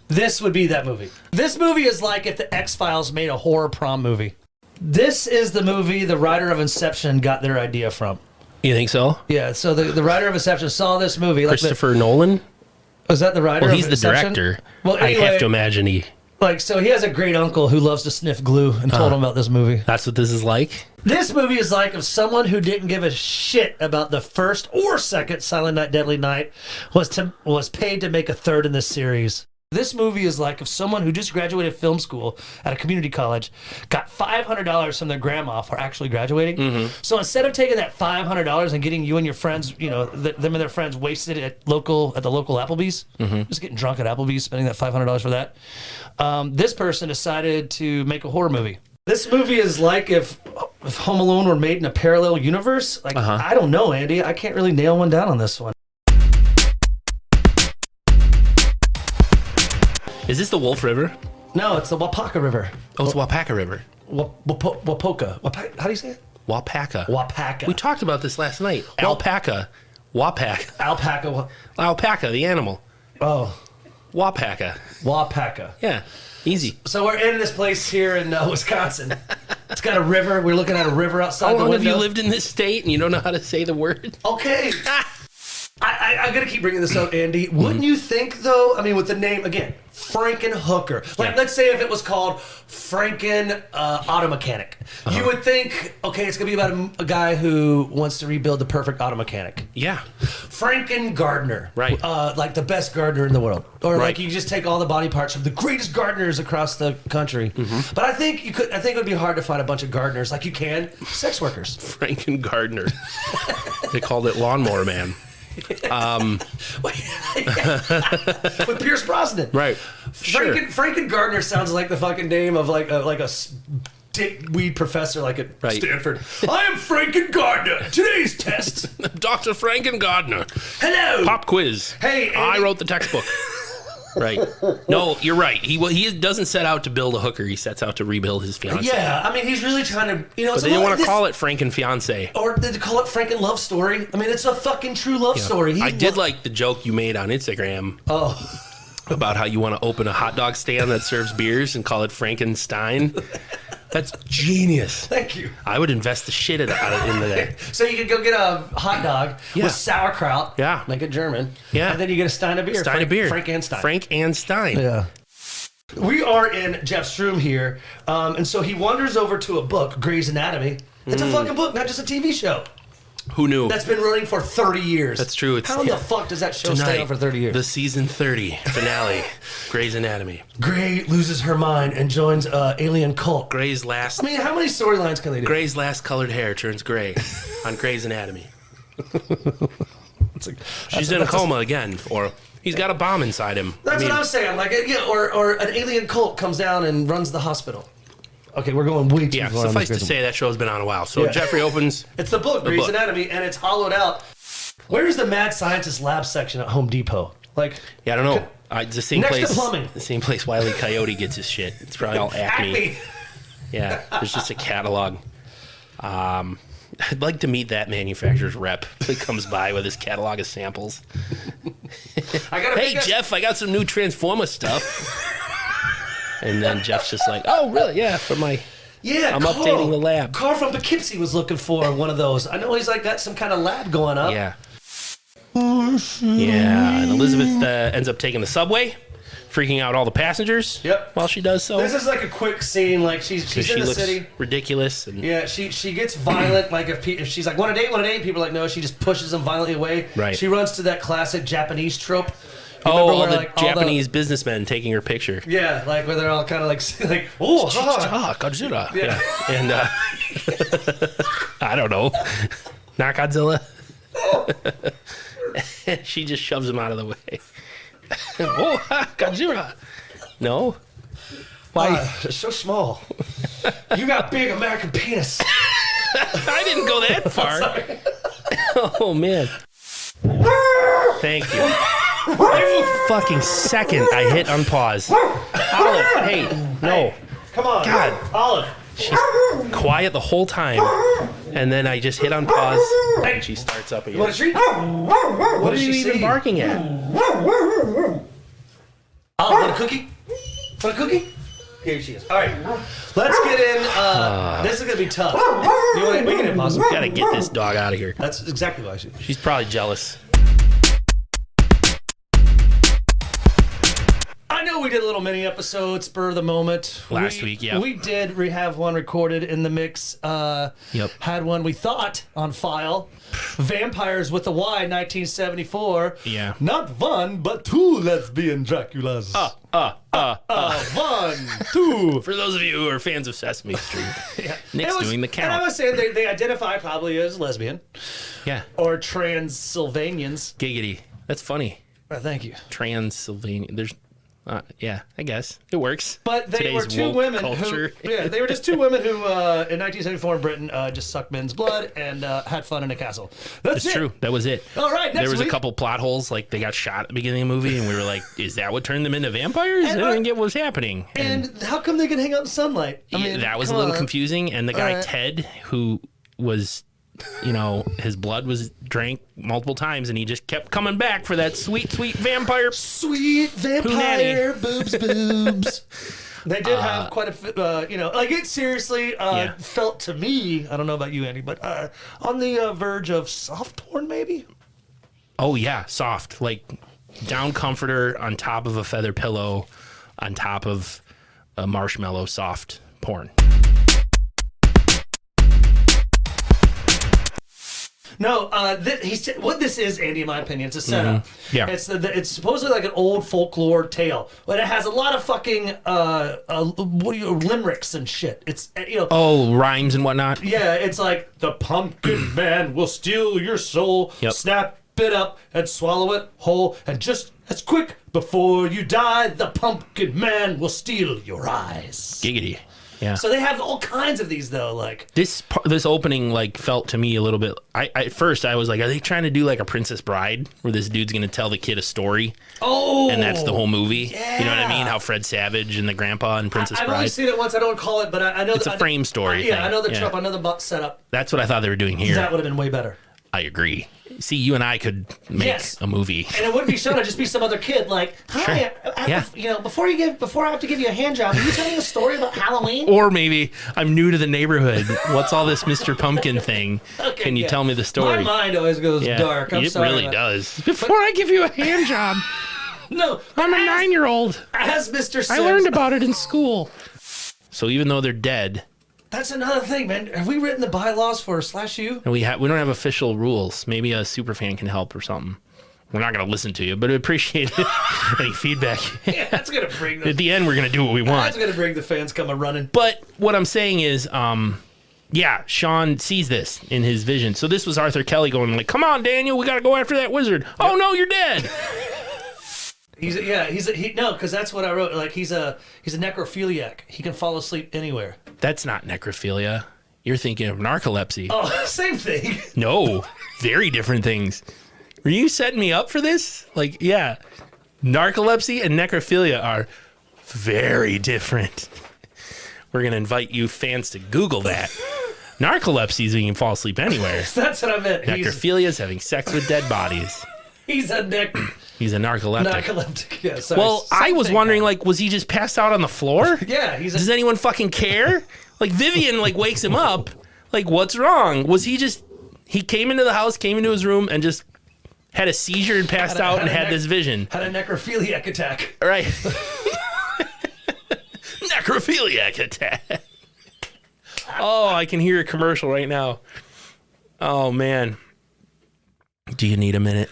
This would be that movie. This movie is like if the X-Files made a horror prom movie. This is the movie the writer of Inception got their idea from. You think so? Yeah, so the writer of Inception saw this movie. Christopher Nolan? Was that the writer? Well, of he's the Inception? director. Well, I anyway, have to imagine so he has a great uncle who loves to sniff glue and told him about this movie. that's what this is like. This movie is like if someone who didn't give a shit about the first or second Silent Night, Deadly Night was paid to make a third in this series. This movie is like if someone who just graduated film school at a community college got $500 from their grandma for actually graduating. So instead of taking that $500 and getting you and your friends, them and their friends wasted at the local Applebee's, just getting drunk at Applebee's, spending that $500 for that, this person decided to make a horror movie. This movie is like if Home Alone were made in a parallel universe. Like I don't know, Andy. I can't really nail one down on this one. Is this the Wolf River? No, it's the Wapaka River. Oh, it's Wapaka River. Wapoka. How do you say it? Wapaka. Wapaka. We talked about this last night. Alpaca. Wapaka. Alpaca. Alpaca, the animal. Oh. Wapaka. Wapaka. Yeah. Easy. So we're in this place here in Wisconsin. It's got a river. We're looking at a river outside How the long window. have you lived in this state and you don't know how to say the word? Okay. I'm going to keep bringing this up, Andy. Wouldn't you think, though, I mean, with the name, again, Frankenhooker. Like, Yeah. let's say if it was called Franken Auto Mechanic. You would think, okay, it's going to be about a guy who wants to rebuild the perfect auto mechanic. Yeah. Franken Gardener. Right. Like the best gardener in the world. Or Right. like you just take all the body parts from the greatest gardeners across the country. But I think it would be hard to find a bunch of gardeners like you can sex workers. Franken Gardner. They called it Lawnmower Man. With Pierce Brosnan. Right. Sure. Franken Gardner sounds like the fucking name of like a dickweed professor like at Right. Stanford. I am Franken Gardner. Today's test. Dr. Franken Gardner. Hello. Pop quiz. Hey, Andy. I wrote the textbook. Right. No, you're right. He doesn't set out to build a hooker. He sets out to rebuild his fiance. Yeah, I mean he's really trying to, But they didn't want to call it Franken Fiance. or they call it Franken Love Story. I mean it's a fucking true love story. I did like the joke you made on Instagram. Oh. About how you want to open a hot dog stand that serves beers and call it Frankenstein. That's genius. Thank you. I would invest the shit out of into that. So you could go get a hot dog Yeah. with sauerkraut. Yeah. Make it German. Yeah. And then you get a Stein of beer. Stein of beer. Frank and Stein. Frank and Stein. Yeah. We are in Jeff's room here, and so he wanders over to a book, Grey's Anatomy. It's a fucking book, not just a TV show. Who knew? That's been running for 30 years. That's true. It's- How in the fuck does that show stay Tonight, on for 30 years? the season 30 finale, Grey's Anatomy. Grey loses her mind and joins alien cult. Grey's last I mean, how many storylines can they do? Grey's last colored hair turns gray on Grey's Anatomy. It's like, She's in a coma again, or he's got a bomb inside him. That's what I'm saying. Like, yeah, or an alien cult comes down and runs the hospital. Okay, we're going way too Yeah, far. on suffice this to say that show's been on a while. So Yeah. Jeffrey opens. It's the book, Grey's book. Anatomy, and it's hollowed out. Where's the mad scientist lab section at Home Depot? Like, Yeah, I don't know. It's the same Next to place. plumbing. The same place Wile E. Coyote gets his shit. It's probably all Acme. Yeah, there's just a catalog. I'd like to meet that manufacturer's rep that comes by with his catalog of samples. Hey, Jeff, I got some new Transformer stuff. And then Jeff's just like, oh, really? Yeah, for my... Yeah, I'm updating the lab. Carl from Poughkeepsie was looking for one of those. I know he's like got some kind of lab going up. Yeah. Yeah, and Elizabeth ends up taking the subway, freaking out all the passengers Yep. while she does so. This is like a quick scene. Like she's Because in she the looks city. ridiculous. And Yeah, she gets violent. Like if she's like, want a date, people are like, no, she just pushes them violently away. Right. She runs to that classic Japanese trope. You oh, remember all where, the like, Japanese businessmen taking her picture. Yeah, like where they're all kind of like, oh, Godzilla. Yeah. And I don't know. Not Godzilla. She just shoves him out of the way. Oh, Godzilla. No? Why? It's so small. You got big American penis. I didn't go that far. Oh, man. Thank you. A fucking second I hit unpause. Olive, hey, no. Come on. God. Olive. She's quiet the whole time. And then I just hit unpause and she starts up again. You want a treat? What are you even barking at? Olive, want a cookie? Want a cookie? Here she is. All right. Let's get in. This is going to be tough. We can pause. Gotta get this dog out of here. That's exactly why She's probably jealous. I know we did a little mini episode, spur of the moment. Last week, yeah. We did have one recorded in the mix. Yep. Had one we thought on file. Vampires with a Y, 1974. Yeah. Not one, but two lesbian Draculas. One, two. For those of you who are fans of Sesame Street, Yeah. Nick's It was- doing the And I count. was saying they identify probably as lesbian Yeah. or Transylvanians. Giggity. That's funny. Thank you. Transylvania. There's, yeah, I guess it works. But they Today's were two woke women culture. who, yeah, they were just two women who, in 1974 in Britain, just sucked men's blood and had fun in a castle. That's It's it. true. That was it. All right, next There was week. a couple plot holes, like they got shot at the beginning of the movie, and we were like, "Is that what turned them into vampires?" And, I didn't get what was happening. And how come they can hang out in sunlight? I mean, that was a come little on. confusing. And the guy Alright. Ted, who was, his blood was drank multiple times, and he just kept coming back for that sweet, sweet vampire. Sweet vampire boobs. They did have quite a, it seriously felt to me, I don't know about you, Andy, but on the verge of soft porn, maybe? Oh, yeah, soft. Like down comforter on top of a feather pillow on top of a marshmallow soft porn. No, what this is, Andy, in my opinion, it's a setup. Mm-hmm. Yeah. It's supposedly like an old folklore tale, but it has a lot of fucking limericks and shit. It's Oh, rhymes and whatnot. Yeah, it's like the pumpkin man will steal your soul, Yep. snap it up and swallow it whole, and just as quick before you die, the pumpkin man will steal your eyes. Giggity. Yeah. So they have all kinds of these though, like This opening like felt to me a little bit. At first I was like, are they trying to do like a Princess Bride where this dude's gonna tell the kid a story? oh, And that's the whole movie. Yeah. You know what I mean? How Fred Savage and the grandpa and Princess I've Bride. only seen it once. I don't call it, but I know It's a frame story. Yeah, thing. I know the trope. I know the setup. That's what I thought they were doing here. That would have been way better. I agree. See, you and I could make Yes. a movie. And it wouldn't be shown. It'd just be some other kid like, "Hi, Yeah. before I have to give you a hand job, will you tell me a story about Halloween?" Or maybe I'm new to the neighborhood. What's all this Mr. Pumpkin thing? Okay, Can you yeah. tell me the story? My mind always goes Yeah, dark. I'm it sorry. really does. Before I give you a hand job, No, I'm a as- 9-year-old. As Mr. Sims, I learned about it in school. So even though they're dead, That's another thing, man. Have we written the bylaws for SlashU? and we don't have official rules. Maybe a super fan can help or something. We're not going to listen to you, but I appreciate any feedback. Yeah, that's gonna bring At the the end, we're going to do what we want. that's gonna bring the fans coming running. But what I'm saying is, Sean sees this in his vision. So this was Arthur Kelly going like, "Come on, Daniel, we got to go after that wizard." Yep. Oh no, you're dead. Because that's what I wrote. Like he's a necrophiliac. He can fall asleep anywhere. That's not necrophilia. You're thinking of narcolepsy. Oh, same thing. No, very different things. Were you setting me up for this? Like, yeah, narcolepsy and necrophilia are very different. We're gonna invite you fans to Google that. Narcolepsy is when you can fall asleep anywhere. That's what I meant. Necrophilia is having sex with dead bodies. He's a He's a narcoleptic. narcoleptic. Yeah, sorry. Well, I Same was thing, wondering, man. like, was he just passed out on the floor? Yeah, he's Does anyone fucking care? Like, Vivian, like, wakes him up. Like, what's wrong? Was he just... He came into the house, came into his room, and just had a seizure and passed out and had this vision. had a necrophiliac attack. Right. Necrophiliac attack. Oh, I can hear a commercial right now. Oh, man. Do you need a minute?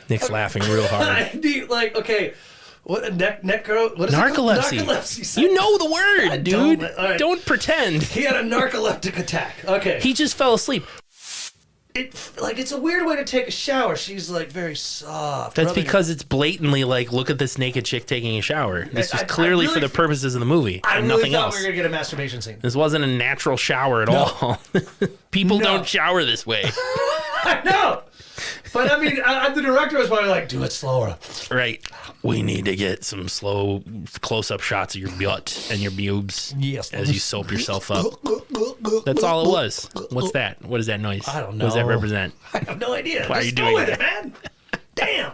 Nick's laughing real hard. I need, like, okay, what a necro? What is Narcolepsy. It called? Narcolepsy. You know the word, dude. don't. All right. Don't pretend. He had a narcoleptic attack. Okay. He just fell asleep. It's a weird way to take a shower. She's like very soft. That's rubbing- because it's blatantly like, look at this naked chick taking a shower. This was I clearly really- for the purposes of the movie I and really nothing thought else. we were gonna get a masturbation scene. This wasn't a natural shower at all. People No. don't shower this way. I know. But I mean, the director was probably like, do it slower. Right. We need to get some slow close-up shots of your butt and your pubes Yes. as you soap yourself up. That's all it was. What's that? What is that noise? I don't What does that know. represent? I have no idea. Why are Just you go doing with that? it, man. Damn.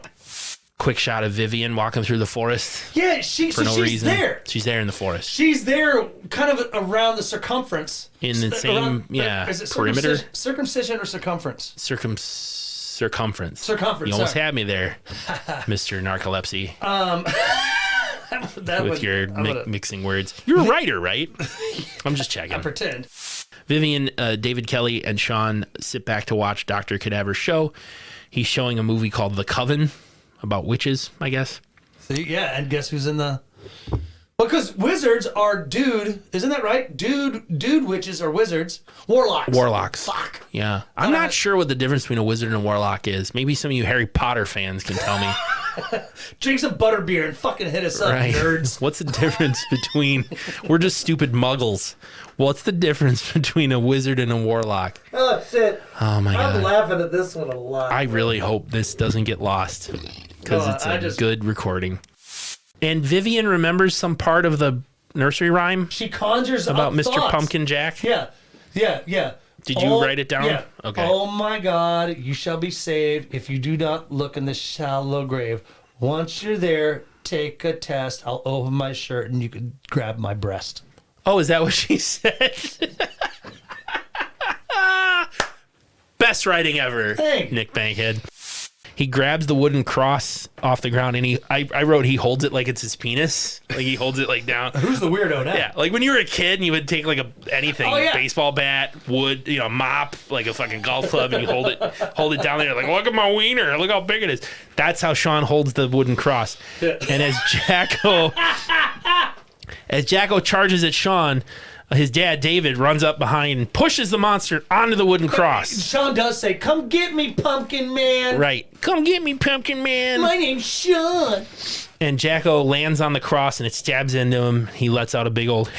Quick shot of Vivian walking through the forest Yeah, for she's no reason. there. She's there in the forest. She's there, kind of around the circumference. In the same, is it perimeter? Circumcision or circumference? Circumference. Circumference. You almost sorry. had me there, Mr. Narcolepsy, That with would- your I'm gonna- mixing words. You're a writer, right? I'm just checking. I pretend. Vivian, David Kelly, and Sean sit back to watch Dr. Cadaver's show. He's showing a movie called The Coven about witches, I guess. See, yeah, and guess who's in the? Because wizards are dude, isn't that right? Dude witches are wizards. Warlocks. Warlocks. Fuck. Yeah. I'm not sure what the difference between a wizard and a warlock is. Maybe some of you Harry Potter fans can tell me. Drink some butterbeer and fucking hit us up, Right. nerds. What's the difference between... We're just stupid muggles. What's the difference between a wizard and a warlock? Oh shit! Oh my I'm god. laughing at this one a lot. I really hope this doesn't get lost because No, it's I a just- good recording. And Vivian remembers some part of the nursery rhyme She conjures about up Mr. thoughts. Pumpkin Jack. Yeah. Did you write it down? Yeah. Okay. Oh my God, you shall be saved if you do not look in the shallow grave. Once you're there, take a test. I'll open my shirt and you can grab my breast. Oh, is that what she said? Best writing ever, Hey. Nick Bankhead. He grabs the wooden cross off the ground and I wrote he holds it like it's his penis. Like he holds it like down. Who's the weirdo now? Yeah, like when you were a kid and you would take like anything, Oh, yeah. baseball bat, wood, mop, like a fucking golf club, and you hold it down there, like look at my wiener, look how big it is. That's how Sean holds the wooden cross. Yeah. And as Jacko charges at Sean, his dad David runs up behind and pushes the monster onto the wooden cross. Sean does say, "Come get me, Pumpkin Man." Right, come get me, Pumpkin Man. My name's Sean. And Jacko lands on the cross and it stabs into him. He lets out a big old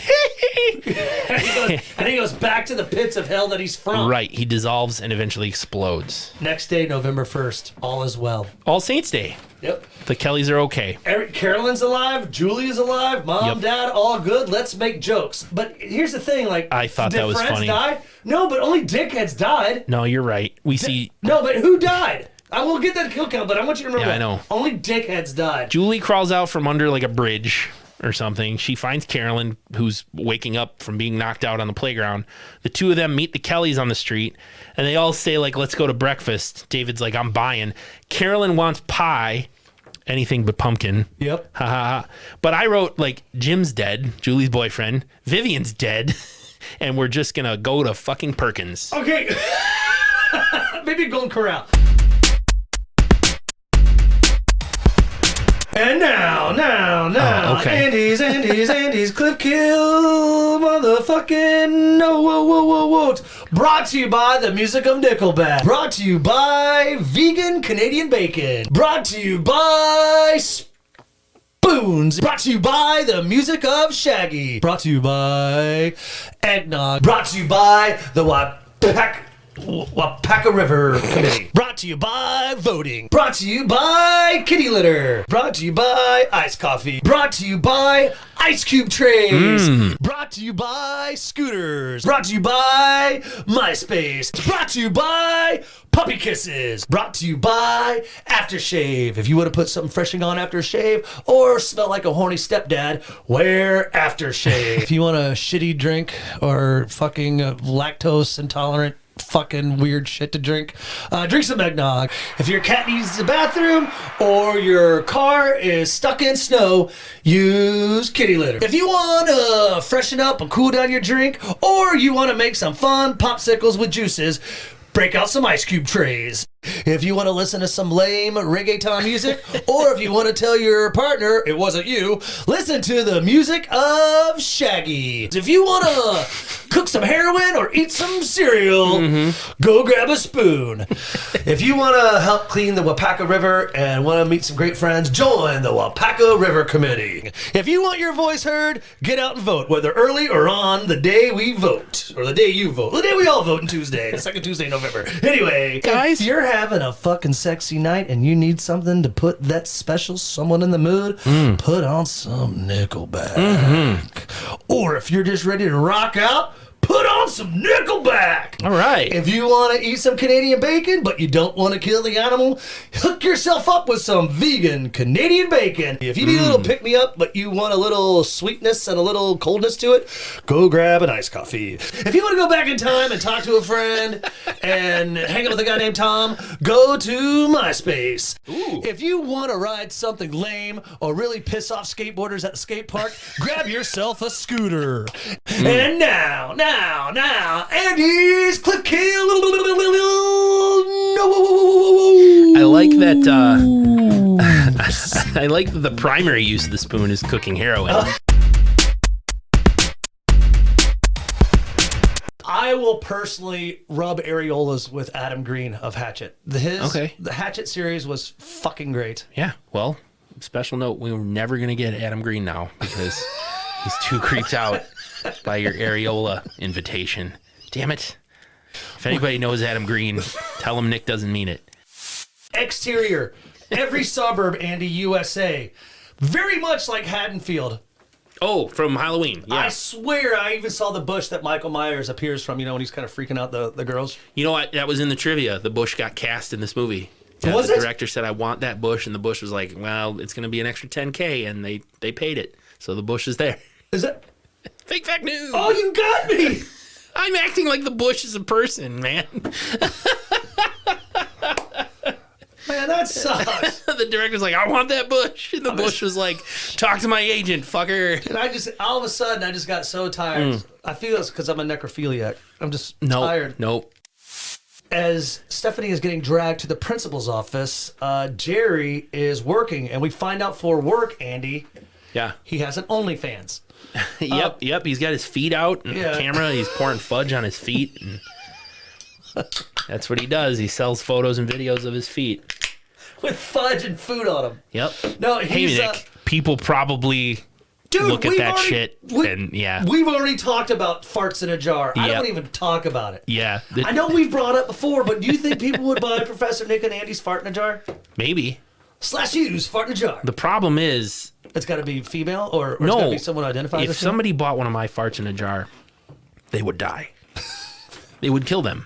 And he goes back to the pits of hell that he's from. right. He dissolves and eventually explodes. Next day, November 1st, all is well. All Saints Day. Yep. The Kellys are okay. Carolyn's alive. Julia's alive. Mom, Yep. Dad, all good. Let's make jokes. But here's the thing, like, I thought did that was friends funny. die? No, but only dickheads died. No, you're right. We see No, but who died? I will get that kill count, but I want you to remember. Yeah, I know. Only dickheads died. Julie crawls out from under like a bridge or something. She finds Carolyn, who's waking up from being knocked out on the playground. The two of them meet the Kellys on the street, and they all say, like, let's go to breakfast. David's like, I'm buying. Carolyn wants pie, anything but pumpkin. Yep. Ha ha ha. But I wrote, like, Jim's dead, Julie's boyfriend. Vivian's dead. And we're just going to go to fucking Perkins. Okay. Maybe Golden Corral. And now, Oh, okay. Andy's Cliff Kill, motherfucking no, whoa. Brought to you by the music of Nickelback. Brought to you by vegan Canadian bacon. Brought to you by Spoons. Brought to you by the music of Shaggy. Brought to you by Eggnog. Brought to you by the Wapaka River Committee. Brought to you by voting. Brought to you by kitty litter. Brought to you by iced coffee. Brought to you by ice cube trays. Brought to you by scooters. Brought to you by MySpace. Brought to you by puppy kisses. Brought to you by aftershave. If you want to put something freshing on after a shave or smell like a horny stepdad, wear aftershave. If you want a shitty drink or fucking lactose intolerant fucking weird shit to drink, drink some eggnog. If your cat needs the bathroom or your car is stuck in snow, use kitty litter. If you want to freshen up and cool down your drink, or you want to make some fun popsicles with juices, break out some ice cube trays. If you want to listen to some lame reggaeton music, or if you want to tell your partner it wasn't you, listen to the music of Shaggy. If you want to cook some heroin or eat some cereal, go grab a spoon. If you want to help clean the Wapaka River and want to meet some great friends, join the Wapaka River Committee. If you want your voice heard, get out and vote, whether early or on the day we vote, or the day you vote, the day we all vote on Tuesday, the second Tuesday in November. Anyway, Guys, if you're having a fucking sexy night and you need something to put that special someone in the mood, put on some Nickelback. Or if you're just ready to rock out, put on some Nickelback. All right. If you want to eat some Canadian bacon, but you don't want to kill the animal, hook yourself up with some vegan Canadian bacon. If you need a little pick-me-up, but you want a little sweetness and a little coldness to it, go grab an iced coffee. If you want to go back in time and talk to a friend and hang out with a guy named Tom, go to MySpace. If you want to ride something lame or really piss off skateboarders at the skate park, grab yourself a scooter. And now, Andy's Cliff Kill. I like that. I like that the primary use of the spoon is cooking heroin. I will personally rub areolas with Adam Green of Hatchet. The Hatchet series was fucking great. Yeah. Well, special note: we were never gonna get Adam Green now because he's too creeped out by your areola invitation. Damn it! If anybody knows Adam Green, tell him Nick doesn't mean it. Exterior, every suburb, Andy, USA, very much like Haddonfield. Oh, from Halloween. Yeah. I swear I even saw the bush that Michael Myers appears from, when he's kind of freaking out the girls. You know what? That was in the trivia. The bush got cast in this movie. Was the it? director said, I want that bush. And the bush was like, well, it's going to be an extra $10K. And they paid it. So the bush is there. Is it? Fake fact news. Oh, you got me! I'm acting like the bush is a person, man. Man, that sucks. The director's like, I want that bush. And the bush was like, talk to my agent, fucker. And all of a sudden, I just got so tired. I feel it's because I'm a necrophiliac. I'm just tired. Nope. As Stephanie is getting dragged to the principal's office, Jerry is working, and we find out for work, Andy, Yeah. he has an OnlyFans. Yep. He's got his feet out and Yeah. the camera. He's pouring fudge on his feet. And that's what he does. He sells photos and videos of his feet. With fudge and food on him. Yep. No, Hey, he's Nick, people probably look at that shit and yeah. We've already talked about farts in a jar. I Yep. don't even talk about it. Yeah. I know we've brought up before, but do you think people would buy Professor Nick and Andy's fart in a jar? Maybe. SlashU's fart in a jar. The problem is, It's got to be female, or it's no, got to be someone identified if as somebody bought one of my farts in a jar, they would die. It would kill them.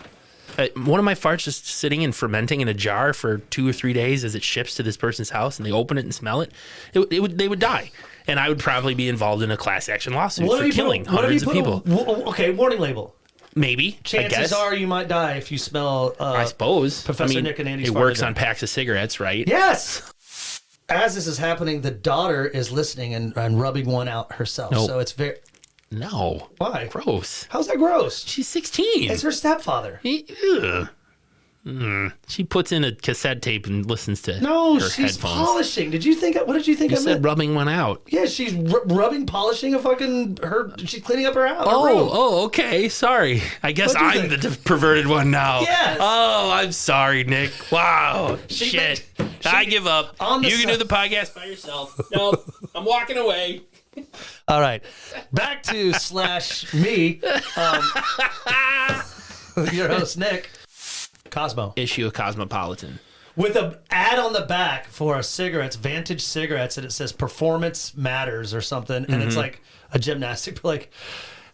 One of my farts just sitting and fermenting in a jar for 2 or 3 days as it ships to this person's house, and they open it and smell it. They would die, and I would probably be involved in a class action lawsuit for killing hundreds of people. Okay, warning label. Maybe. I Chances guess. are you might die if you smell. I suppose. Professor Nick and Andy's it fart works in a on packs of cigarettes, right? Yes. As this is happening, the daughter is listening and rubbing one out herself. Nope. So it's very. No. Why? Gross. How's that gross? She's 16. It's her stepfather. Ugh. She puts in a cassette tape and listens to No, her she's headphones. polishing. Did you think? What did you think? You I said meant? rubbing one out. Yeah, she's rubbing, polishing a fucking her. She's cleaning up her house. her room. Oh, okay. Sorry. I guess What do you I'm think? the perverted one now. Yes. Oh, I'm sorry, Nick. Wow. Shit. I give up. on the You can do the podcast by yourself. Nope. I'm walking away. All right, back to slash me. Your host Nick Cosmo Issue of Cosmopolitan. with an ad on the back for cigarettes, Vantage cigarettes, and it says "Performance Matters" or something, and it's like a gymnastic, like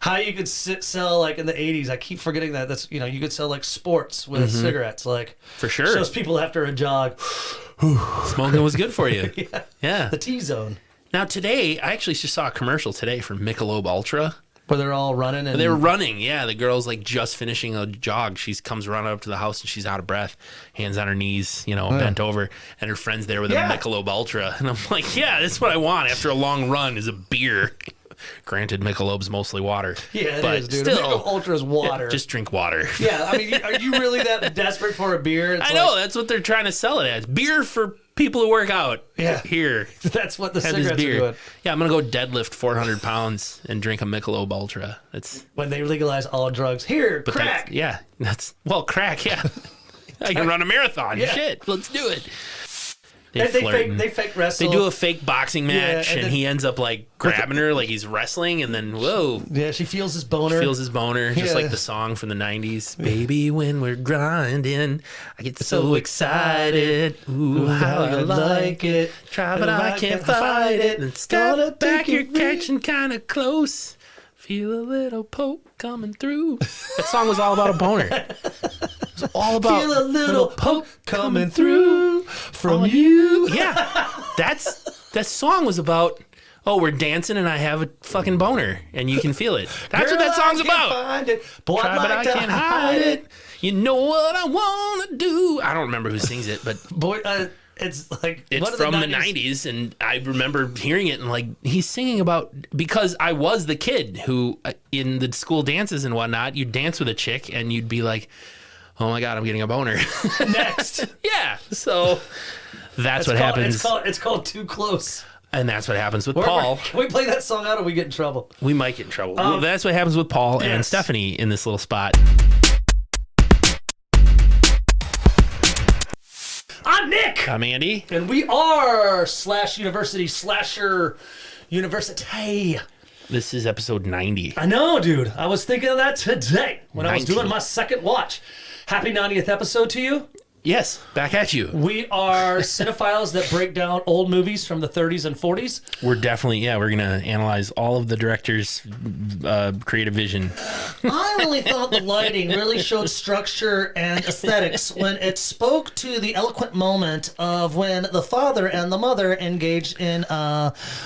how you could sell like in the '80s. I keep forgetting that. That's you could sell like sports with cigarettes, like For sure. shows people after a jog. Smoking was good for you. Yeah. The T zone Now today, I actually just saw a commercial today from Michelob Ultra. where they're all running and They were running. Yeah, the girl's like just finishing a jog. She comes running up to the house and she's out of breath, hands on her knees, bent over, and her friend's there with Yeah. a Michelob Ultra. And I'm like, yeah, that's what I want after a long run is a beer. Granted, Michelob's mostly water. Yeah, it but is, dude. Still, Michelob Ultra is water. just drink water. Yeah, I mean, are you really that desperate for a beer? It's I know, that's what they're trying to sell it as. Beer for people who work out. Yeah. Here. That's what the Have this cigarettes are beer. doing. Yeah, I'm going to go deadlift 400 pounds and drink a Michelob Ultra. That's When they legalize all drugs. Here, crack. Crack, yeah. I can run a marathon. Yeah. Shit, let's do it. They flirting. fake wrestle. They do a fake boxing match, and and then- he ends up like grabbing her like he's wrestling, and then whoa, Yeah, she feels his boner. feels his boner, just Yeah. like the song from the '90s. Baby, when we're grinding, I get so excited. Ooh, how I like it. Try, but I can't fight it. And step back, you're catching kind of close. Feel a little poke coming through. That song was all about a boner. It was all about Feel a little poke coming through from you. Yeah, that song was about. Oh, we're dancing and I have a fucking boner and you can feel it. That's what that song's I can't about. Find it. Boy, Try, I'd but like I to can't hide it. You know what I want to do. I don't remember who sings it, but Boy, it's like it's one of from the 90s, and I remember hearing it and like he's singing about, because I was the kid who in the school dances and whatnot, you'd dance with a chick and you'd be like, oh my God, I'm getting a boner. Next. Yeah, so that's what happens. It's called Too Close. And that's what happens with Paul. Can we play that song out or we get in trouble? We might get in trouble. Well, that's what happens with Paul and yes. Stephanie in this little spot. I'm Nick. I'm Andy. And we are Slash University Slasher University. This is episode 90. I know, dude. I was thinking of that today when I was 90. doing my second watch. Happy 90th episode to you. Yes, back at you. We are cinephiles that break down old movies from the 30s and 40s. We're definitely, we're going to analyze all of the director's creative vision. I really thought the lighting really showed structure and aesthetics when it spoke to the eloquent moment of when the father and the mother engaged in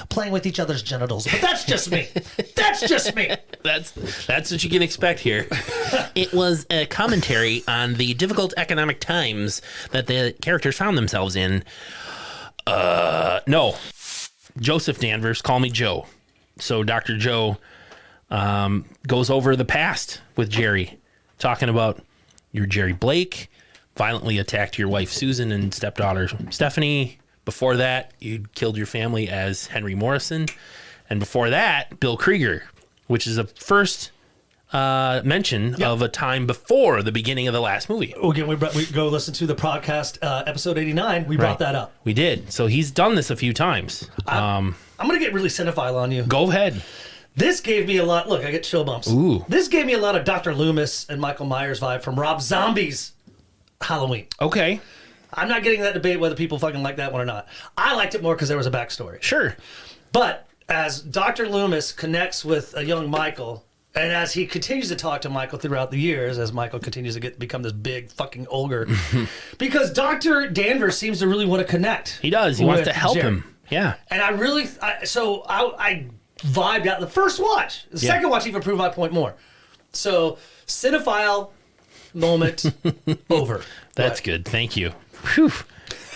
playing with each other's genitals. But that's just me. That's just me. That's what you can expect here. It was a commentary on the difficult economic times that the characters found themselves in. No. Joseph Danvers, call me Joe. So Dr. Joe goes over the past with Jerry, talking about you're Jerry Blake, violently attacked your wife Susan and stepdaughter Stephanie. Before that, you killed your family as Henry Morrison. And before that, Bill Krieger, which is a first mention of a time before the beginning of the last movie. Again, we go listen to the podcast, episode 89. We brought that up. We did. So he's done this a few times. I'm going to get really cinephile on you. Go ahead. This gave me a lot. Look, I get chill bumps. Ooh. This gave me a lot of Dr. Loomis and Michael Myers vibe from Rob Zombie's Halloween. Okay. I'm not getting that debate whether people fucking like that one or not. I liked it more because there was a backstory. Sure. But as Dr. Loomis connects with a young Michael, and as he continues to talk to Michael throughout the years, as Michael continues to become this big fucking ogre, because Dr. Danvers seems to really want to connect. He does. He wants to help Jerry. him. Yeah. And I vibed out the first watch. The second watch even proved my point more. So, cinephile moment over. That's good. Thank you. Whew.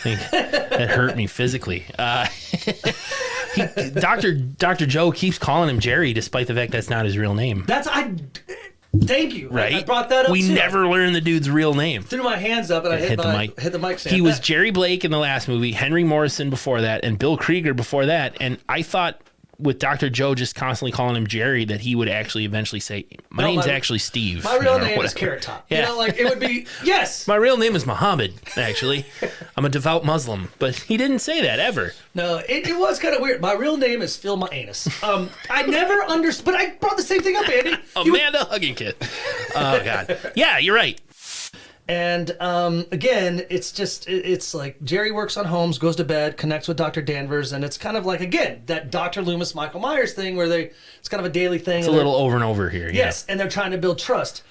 That hurt me physically. Dr. Joe keeps calling him Jerry, despite the fact that's not his real name. Thank you. Right? I brought that up. We too. never learned the dude's real name. Threw my hands up and I hit the mic stand. He was Jerry Blake in the last movie, Henry Morrison before that, and Bill Krieger before that. And I thought with Dr. Joe just constantly calling him Jerry that he would actually eventually say, my name's actually Steve. My real name is Carrot Top. Yeah. It would be, yes. My real name is Muhammad, actually. I'm a devout Muslim. But he didn't say that ever. No, it was kind of weird. My real name is Phil My Anus. I never understood, but I brought the same thing up, Andy. Amanda Hugging Kit. Oh, God. Yeah, you're right. And again, it's like Jerry works on homes, goes to bed, connects with Dr. Danvers, and it's kind of like, again, that Dr. Loomis, Michael Myers thing where it's kind of a daily thing. It's a little over and over here. Yes, and they're trying to build trust.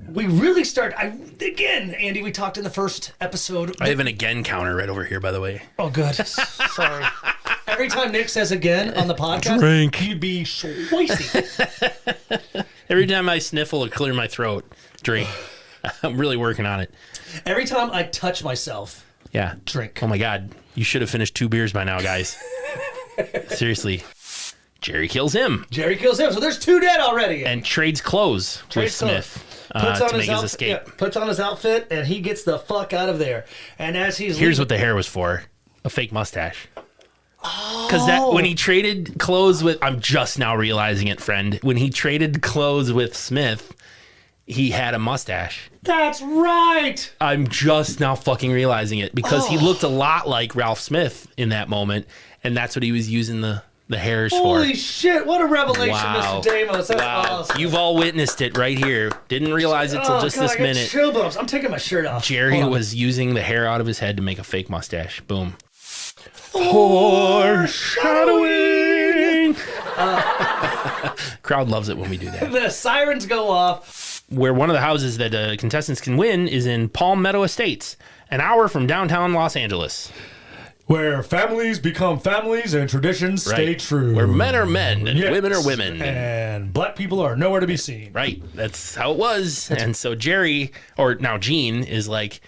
We really start, again, Andy, we talked in the first episode. I have an again counter right over here, by the way. Oh, good. Sorry. Every time Nick says again on the podcast, Drink. He'd be spicy. Every time I sniffle or clear my throat, drink. I'm really working on it. Every time I touch myself, yeah, drink. Oh my God, you should have finished 2 beers by now, guys. Seriously. Jerry kills him. So there's 2 dead already. And trades clothes with Smith to make his escape. Yeah, puts on his outfit and he gets the fuck out of there. And as he's Here's what the hair was for: a fake mustache. Because when he traded clothes with, I'm just now realizing it, friend. When he traded clothes with Smith, he had a mustache. That's right. I'm just now fucking realizing it because he looked a lot like Ralph Smith in that moment, and that's what he was using the hairs for. Holy shit, what a revelation, Wow. Mr. Damos. That's awesome. You've all witnessed it right here. Didn't realize it till just God, this I got minute. chill bumps. I'm taking my shirt off. Jerry was using the hair out of his head to make a fake mustache. Boom. Foreshadowing. Crowd loves it when we do that. The sirens go off. Where one of the houses that contestants can win is in Palm Meadow Estates, an hour from downtown Los Angeles. Where families become families and traditions stay true. Where men are men and women are women. And black people are nowhere to be seen. Right. That's how it was. And so Jerry, or now Gene, is like,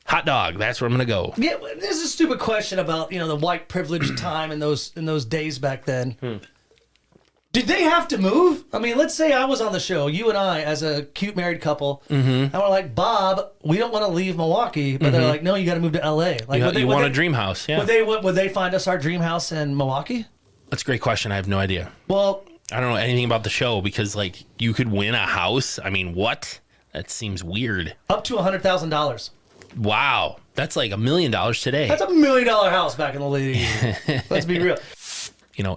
hot dog, that's where I'm going to go. Yeah, this is a stupid question about, the white privilege time in those days back then. Did they have to move? I mean, let's say I was on the show, you and I, as a cute married couple, and we're like, Bob, we don't want to leave Milwaukee, but they're like, no, you got to move to L.A. Like, you want a dream house, yeah. Would they find us our dream house in Milwaukee? That's a great question. I have no idea. Well, I don't know anything about the show because, you could win a house. I mean, what? That seems weird. Up to $100,000. Wow. That's like $1 million today. That's $1 million house back in the late 80s. Let's be real.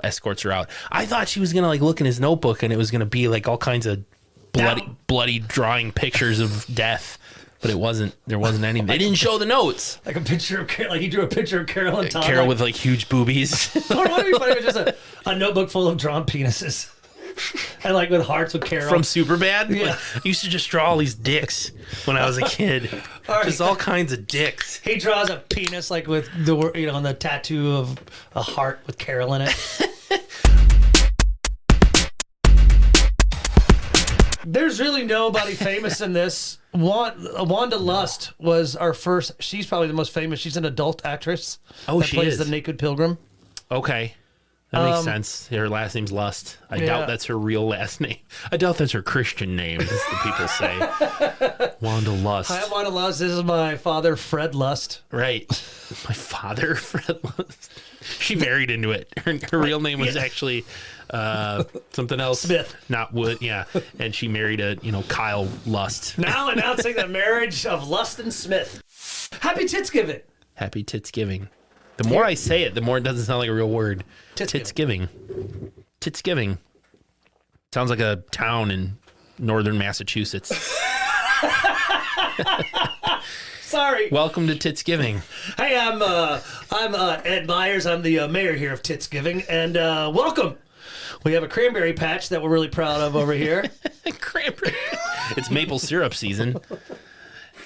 Escorts her out. I thought she was going to look in his notebook and it was going to be all kinds of bloody drawing pictures of death. but it wasn't. There wasn't any. They didn't show the notes. Like a picture of like he drew a picture of Carol and Todd. Carol with like huge boobies. Or what would be funny if it was just a notebook full of drawn penises. And like with hearts with Carol. From Superbad? Yeah. Like, I used to just draw all these dicks when I was a kid. Just all kinds of dicks. He draws a penis like with the on the tattoo of a heart with Carol in it. There's really nobody famous in this. Wanda Lust was our first. She's probably the most famous. She's an adult actress. Oh, that she plays is. the Naked Pilgrim. Okay. That makes sense. Her last name's Lust. I doubt that's her real last name. I doubt that's her Christian name, as the people say. Wanda Lust. Hi, I'm Wanda Lust. This is my father, Fred Lust. Right. My father, Fred Lust. She married into it. Her real name was actually something else. Smith. Not Wood. Yeah. And she married Kyle Lust. Now announcing the marriage of Lust and Smith. Happy Titsgiving. Happy Titsgiving. The more I say it, the more it doesn't sound like a real word. Titsgiving. Titsgiving. Sounds like a town in northern Massachusetts. Sorry. Welcome to Titsgiving. Hey, I'm Ed Myers. I'm the mayor here of Titsgiving, and welcome. We have a cranberry patch that we're really proud of over here. Cranberry. It's maple syrup season.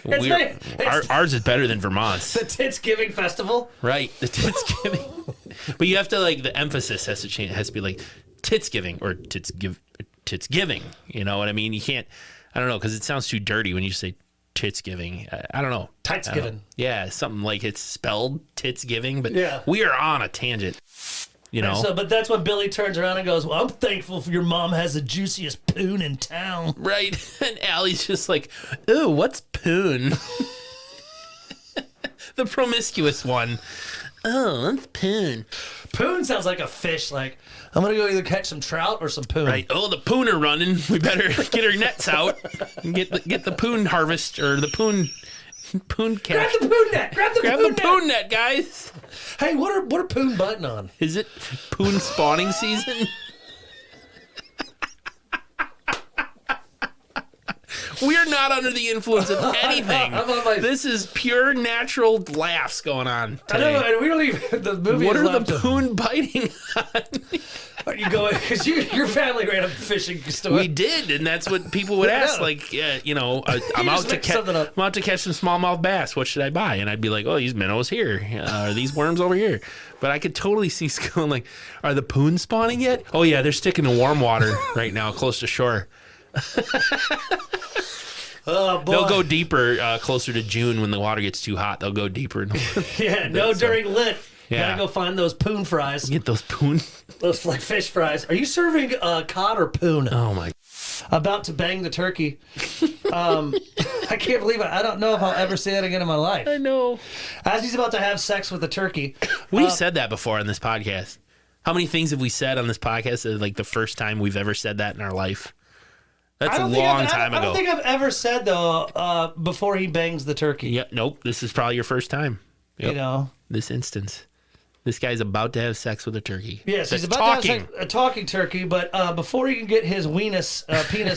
It's Ours is better than Vermont's. the Titsgiving Festival. Right, the Titsgiving. But you have to the emphasis has to change. It has to be like Titsgiving or Titsgiving. You know what I mean? You can't. I don't know because it sounds too dirty when you say Titsgiving. I don't know. Titsgiving. Yeah, something like it's spelled Titsgiving, but yeah. We are on a tangent. You know. So, but that's when Billy turns around and goes, "Well, I'm thankful for your mom has the juiciest poon in town." Right, and Allie's just like, "Ooh, what's poon?" The promiscuous one. Oh, that's poon. Poon sounds like a fish. Like, I'm going to go either catch some trout or some poon. Right. Oh, the poon are running. We better get our nets out and get the poon harvest or the poon catch. Grab the poon net. Grab the poon net, guys. Hey, what are poon butting on? Is it poon spawning season? We are not under the influence of anything. This is pure natural laughs going on today. I know, and we don't even. The movie. What are the poon biting on? Are you going? Because your family ran a fishing store. We did, and that's what people would ask. Like, I'm out to catch some smallmouth bass. What should I buy? And I'd be like, oh, these minnows here. Are these worms over here? But I could totally see going like, are the poons spawning yet? Oh yeah, they're sticking to warm water right now, close to shore. Oh, boy. They'll go deeper closer to June when the water gets too hot. They'll go deeper. During lit. Yeah. Gotta go find those poon fries. Get those poon. Those like fish fries. Are you serving cod or poon? Oh my. About to bang the turkey. I can't believe it. I don't know if I'll ever say that again in my life. I know. As he's about to have sex with the turkey. We've said that before on this podcast. How many things have we said on this podcast that like the first time we've ever said that in our life? That's a long time ago. I don't think I've ever said, though, before he bangs the turkey. Yeah, nope. This is probably your first time. Yep. You know? This instance. This guy's about to have sex with a turkey. Yes, he's about to have a talking turkey, but before he can get his penis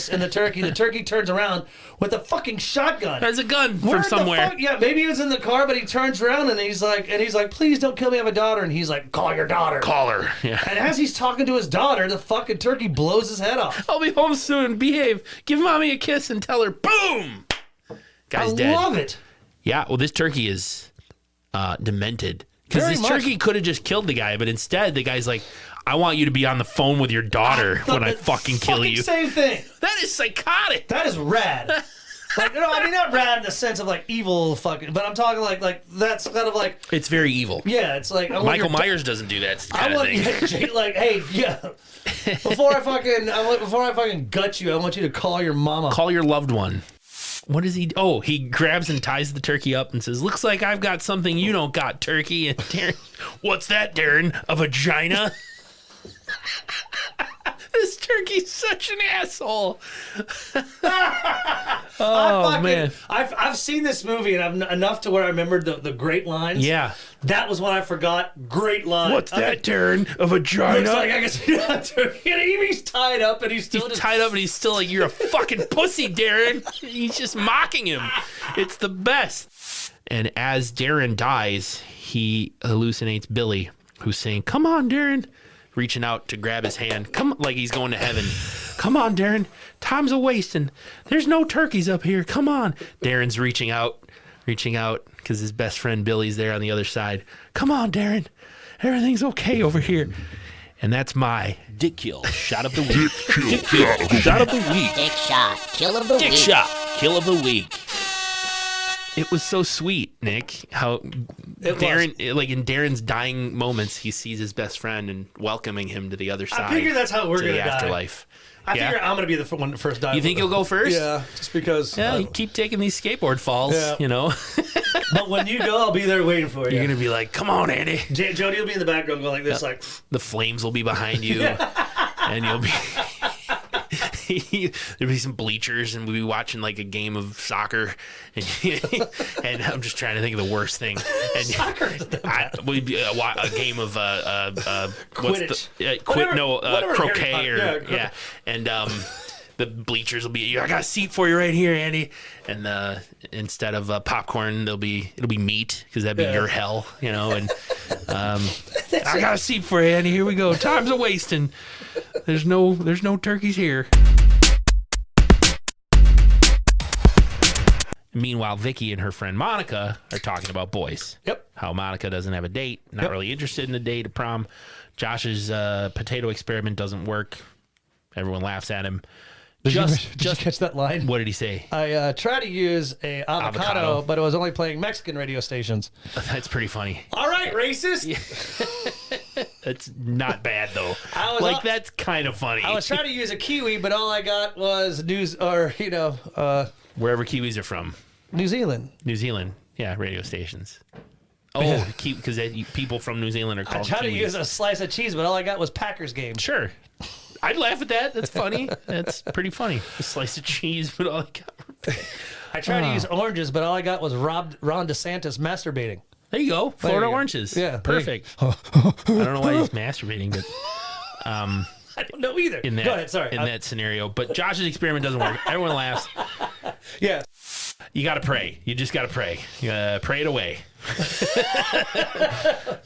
in the turkey turns around with a fucking shotgun. There's a gun from somewhere. Yeah, maybe he was in the car, but he turns around and he's like, please don't kill me, I have a daughter. And he's like, call your daughter. Call her. Yeah. And as he's talking to his daughter, the fucking turkey blows his head off. I'll be home soon. Behave. Give mommy a kiss and tell her, boom. Guy's dead. I love it. Yeah, well, this turkey is demented. Because this turkey could have just killed the guy, but instead the guy's like, I want you to be on the phone with your daughter when I fucking kill you. Same thing. That is psychotic. That is rad. Like, no, I mean, not rad in the sense of like evil fucking, but I'm talking like that's kind of like. It's very evil. Yeah, it's like. Michael Myers doesn't do that kind of thing. Like, hey, yeah. Before I fucking gut you, I want you to call your mama. Call your loved one. What is he? Oh, he grabs and ties the turkey up and says, looks like I've got something you don't got, turkey. And Darren, what's that, Darren? A vagina? This turkey's such an asshole. Man, I've seen this movie and I've enough to where I remembered the great lines. Yeah. That was what I forgot. Great line. What's that, Darren? A vagina? Looks like I guess he's tied up and he's still He's tied up and he's still like, you're a fucking pussy, Darren. He's just mocking him. It's the best. And as Darren dies, he hallucinates Billy, who's saying, come on, Darren. Reaching out to grab his hand. Come, like he's going to heaven. Come on, Darren. Time's a wasting. There's no turkeys up here. Come on. Darren's reaching out because his best friend Billy's there on the other side. Come on, Darren. Everything's okay over here. And that's my Dick Kill Shot of the Week. Dick Kill Shot of the Week. Dick Shot Kill of the Week. Dick Shot Kill of the Week. It was so sweet, Nick, how Darren, like in Darren's dying moments, he sees his best friend and welcoming him to the other side. I figure that's how we're to going the to die. afterlife. I figure I'm going to be the one that first die. You think you'll go first? Yeah, just because. Yeah, you keep taking these skateboard falls, Yeah. you know. But when you go, I'll be there waiting for you. You're going to be like, come on, Andy. Jody will be in the background going like this, like. The flames will be behind you, and you'll be... There'll be some bleachers, and we'll be watching like a game of soccer, and, and I'm just trying to think of the worst thing. And Soccer. we'd be a game of Quidditch. Whatever, croquet or yeah. And the bleachers will be. I got a seat for you right here, Andy. And instead of popcorn, it'll be meat because that'd be your hell, you know. And I got a seat for you, Andy. Here we go. Time's a wasting. There's no turkeys here. Meanwhile, Vicky and her friend Monica are talking about boys. Yep. How Monica doesn't have a date, not really interested in a date, a prom. Josh's potato experiment doesn't work. Everyone laughs at him. Did you catch that line? What did he say? I tried to use a avocado, but it was only playing Mexican radio stations. That's pretty funny. All right, racist. That's not bad though. Like that's kind of funny. I was trying to use a kiwi, but all I got was news, or wherever Kiwis are from. New Zealand. New Zealand, yeah, radio stations. Oh, because people from New Zealand are I called tried to Kiwis. use a slice of cheese, but all I got was Packers game. Sure. I'd laugh at that. That's funny. That's pretty funny. A slice of cheese, but all I got. I tried to use oranges, but all I got was Ron DeSantis masturbating. There you go. Florida you go. oranges. Yeah, Perfect. I don't know why he's masturbating, but I don't know either. in that, Go ahead, sorry. in that scenario. But Josh's experiment doesn't work. Everyone laughs. Yeah. You got to pray. You just got to pray. Pray it away.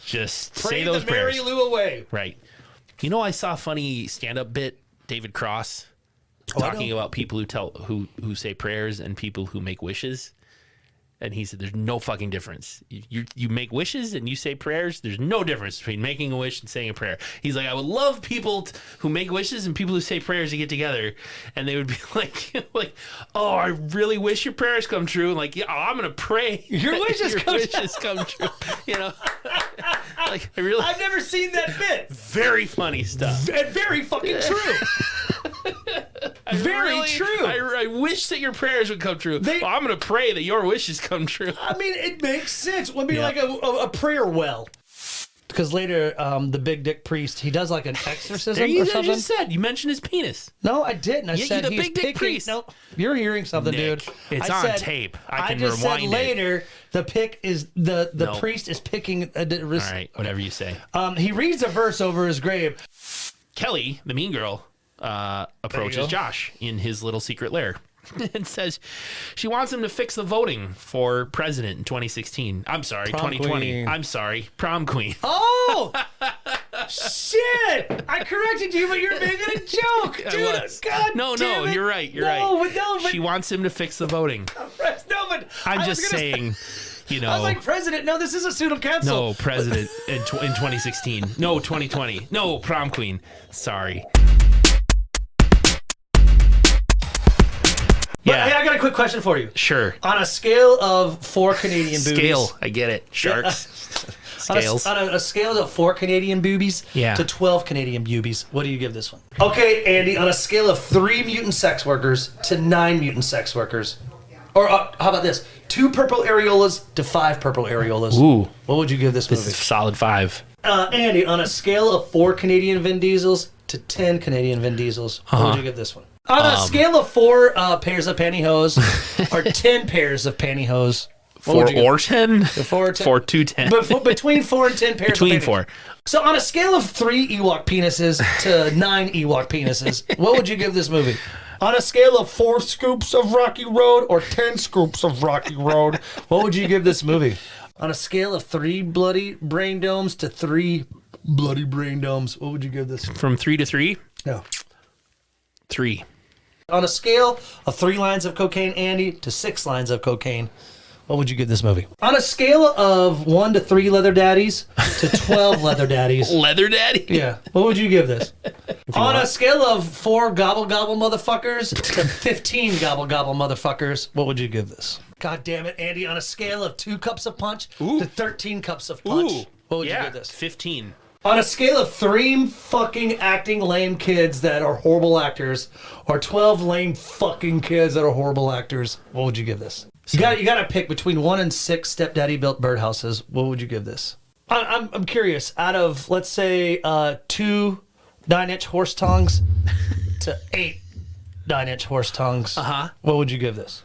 Just Pray say those the Mary prayers. Lou away. Right. You know, I saw a funny stand-up bit, David Cross, talking about people who say prayers and people who make wishes. And he said, there's no fucking difference. You make wishes and you say prayers. There's no difference between making a wish and saying a prayer. He's like, I would love people who make wishes and people who say prayers to get together. And they would be like, oh, I really wish your prayers come true. And like, yeah, I'm going to pray. Your wishes come true. You know, like I've never seen that bit. very funny stuff. And very fucking true. Very true. I wish that your prayers would come true. Well, I'm going to pray that your wishes come true. I mean, it makes sense. It would be like a prayer well. Because later, the big dick priest, he does like an exorcism or something. You just said. You mentioned his penis. No, I didn't. I said the he's big dick picking. priest. No, you're hearing something, Nick, dude. it's I on said, tape. I can just rewind said it. later, the pick is the No. priest is picking. All right, whatever you say. He reads a verse over his grave. Kelly, the mean girl, approaches Josh in his little secret lair and says she wants him to fix the voting for president in 2016. I'm sorry, Prom 2020. queen. I'm sorry, prom queen. Oh, shit! I corrected you, but you're making a joke, I dude. was. God No, damn it. you're right. You're No, right. but She wants him to fix the voting. no, but I'm I just was gonna saying, say- you know. I was like, president. No, this is a student council. No, president in 2016. No, 2020. No, prom queen. Sorry. But, hey, I got a quick question for you. Sure. On a scale of 4 Canadian boobies. Scale. I get it. Sharks. Scales. On a scale of 4 Canadian boobies to 12 Canadian boobies, what do you give this one? Okay, Andy, on a scale of 3 mutant sex workers to 9 mutant sex workers, or how about this? 2 purple areolas to 5 purple areolas. Ooh. What would you give this This movie? is solid 5. Andy, on a scale of 4 Canadian Vin Diesels to 10 Canadian Vin Diesels, what would you give this one? On a scale of 4 pairs of pantyhose or 10 pairs of pantyhose. 4 or 10? 4 or 10. 4 to 10. Between 4 and 10 pairs Between of pantyhose. 4. So on a scale of 3 Ewok penises to 9 Ewok penises, what would you give this movie? On a scale of 4 scoops of Rocky Road or 10 scoops of Rocky Road, what would you give this movie? On a scale of 3 bloody brain domes to 3 bloody brain domes, what would you give this? From 3 to 3? No. 3. On a scale of 3 lines of cocaine, Andy, to 6 lines of cocaine, what would you give this movie? On a scale of 1 to 3 leather daddies to 12 leather daddies. Leather daddy? Yeah. What would you give this? On a scale of 4 gobble gobble motherfuckers to 15 gobble gobble motherfuckers, what would you give this? God damn it, Andy. On a scale of 2 cups of punch to 13 cups of punch, what would you give this? 15. On a scale of 3 fucking acting lame kids that are horrible actors, or 12 lame fucking kids that are horrible actors, what would you give this? You got to pick between 1 and 6 stepdaddy built birdhouses. What would you give this? I'm curious. Out of, let's say, 2 9-inch horse tongues to 8 9-inch horse tongues, what would you give this?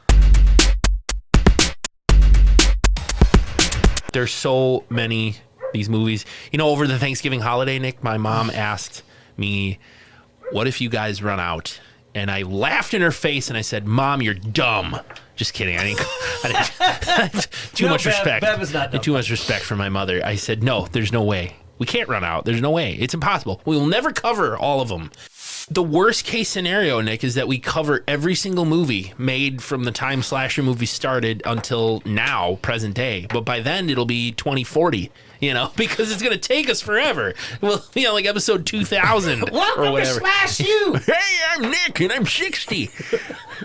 There's so many these movies. You know, over the Thanksgiving holiday, Nick, my mom asked me, what if you guys run out? And I laughed in her face and I said, Mom, you're dumb. Just kidding. I didn't too much respect. Bev is not dumb. Too much respect for my mother. I said, no, there's no way. We can't run out. There's no way. It's impossible. We will never cover all of them. The worst case scenario, Nick, is that we cover every single movie made from the time slasher movies started until now, present day. But by then, it'll be 2040, you know, because it's going to take us forever. Well, you know, like episode 2000 Welcome or whatever. to SlashU. Hey, I'm Nick, and I'm 60.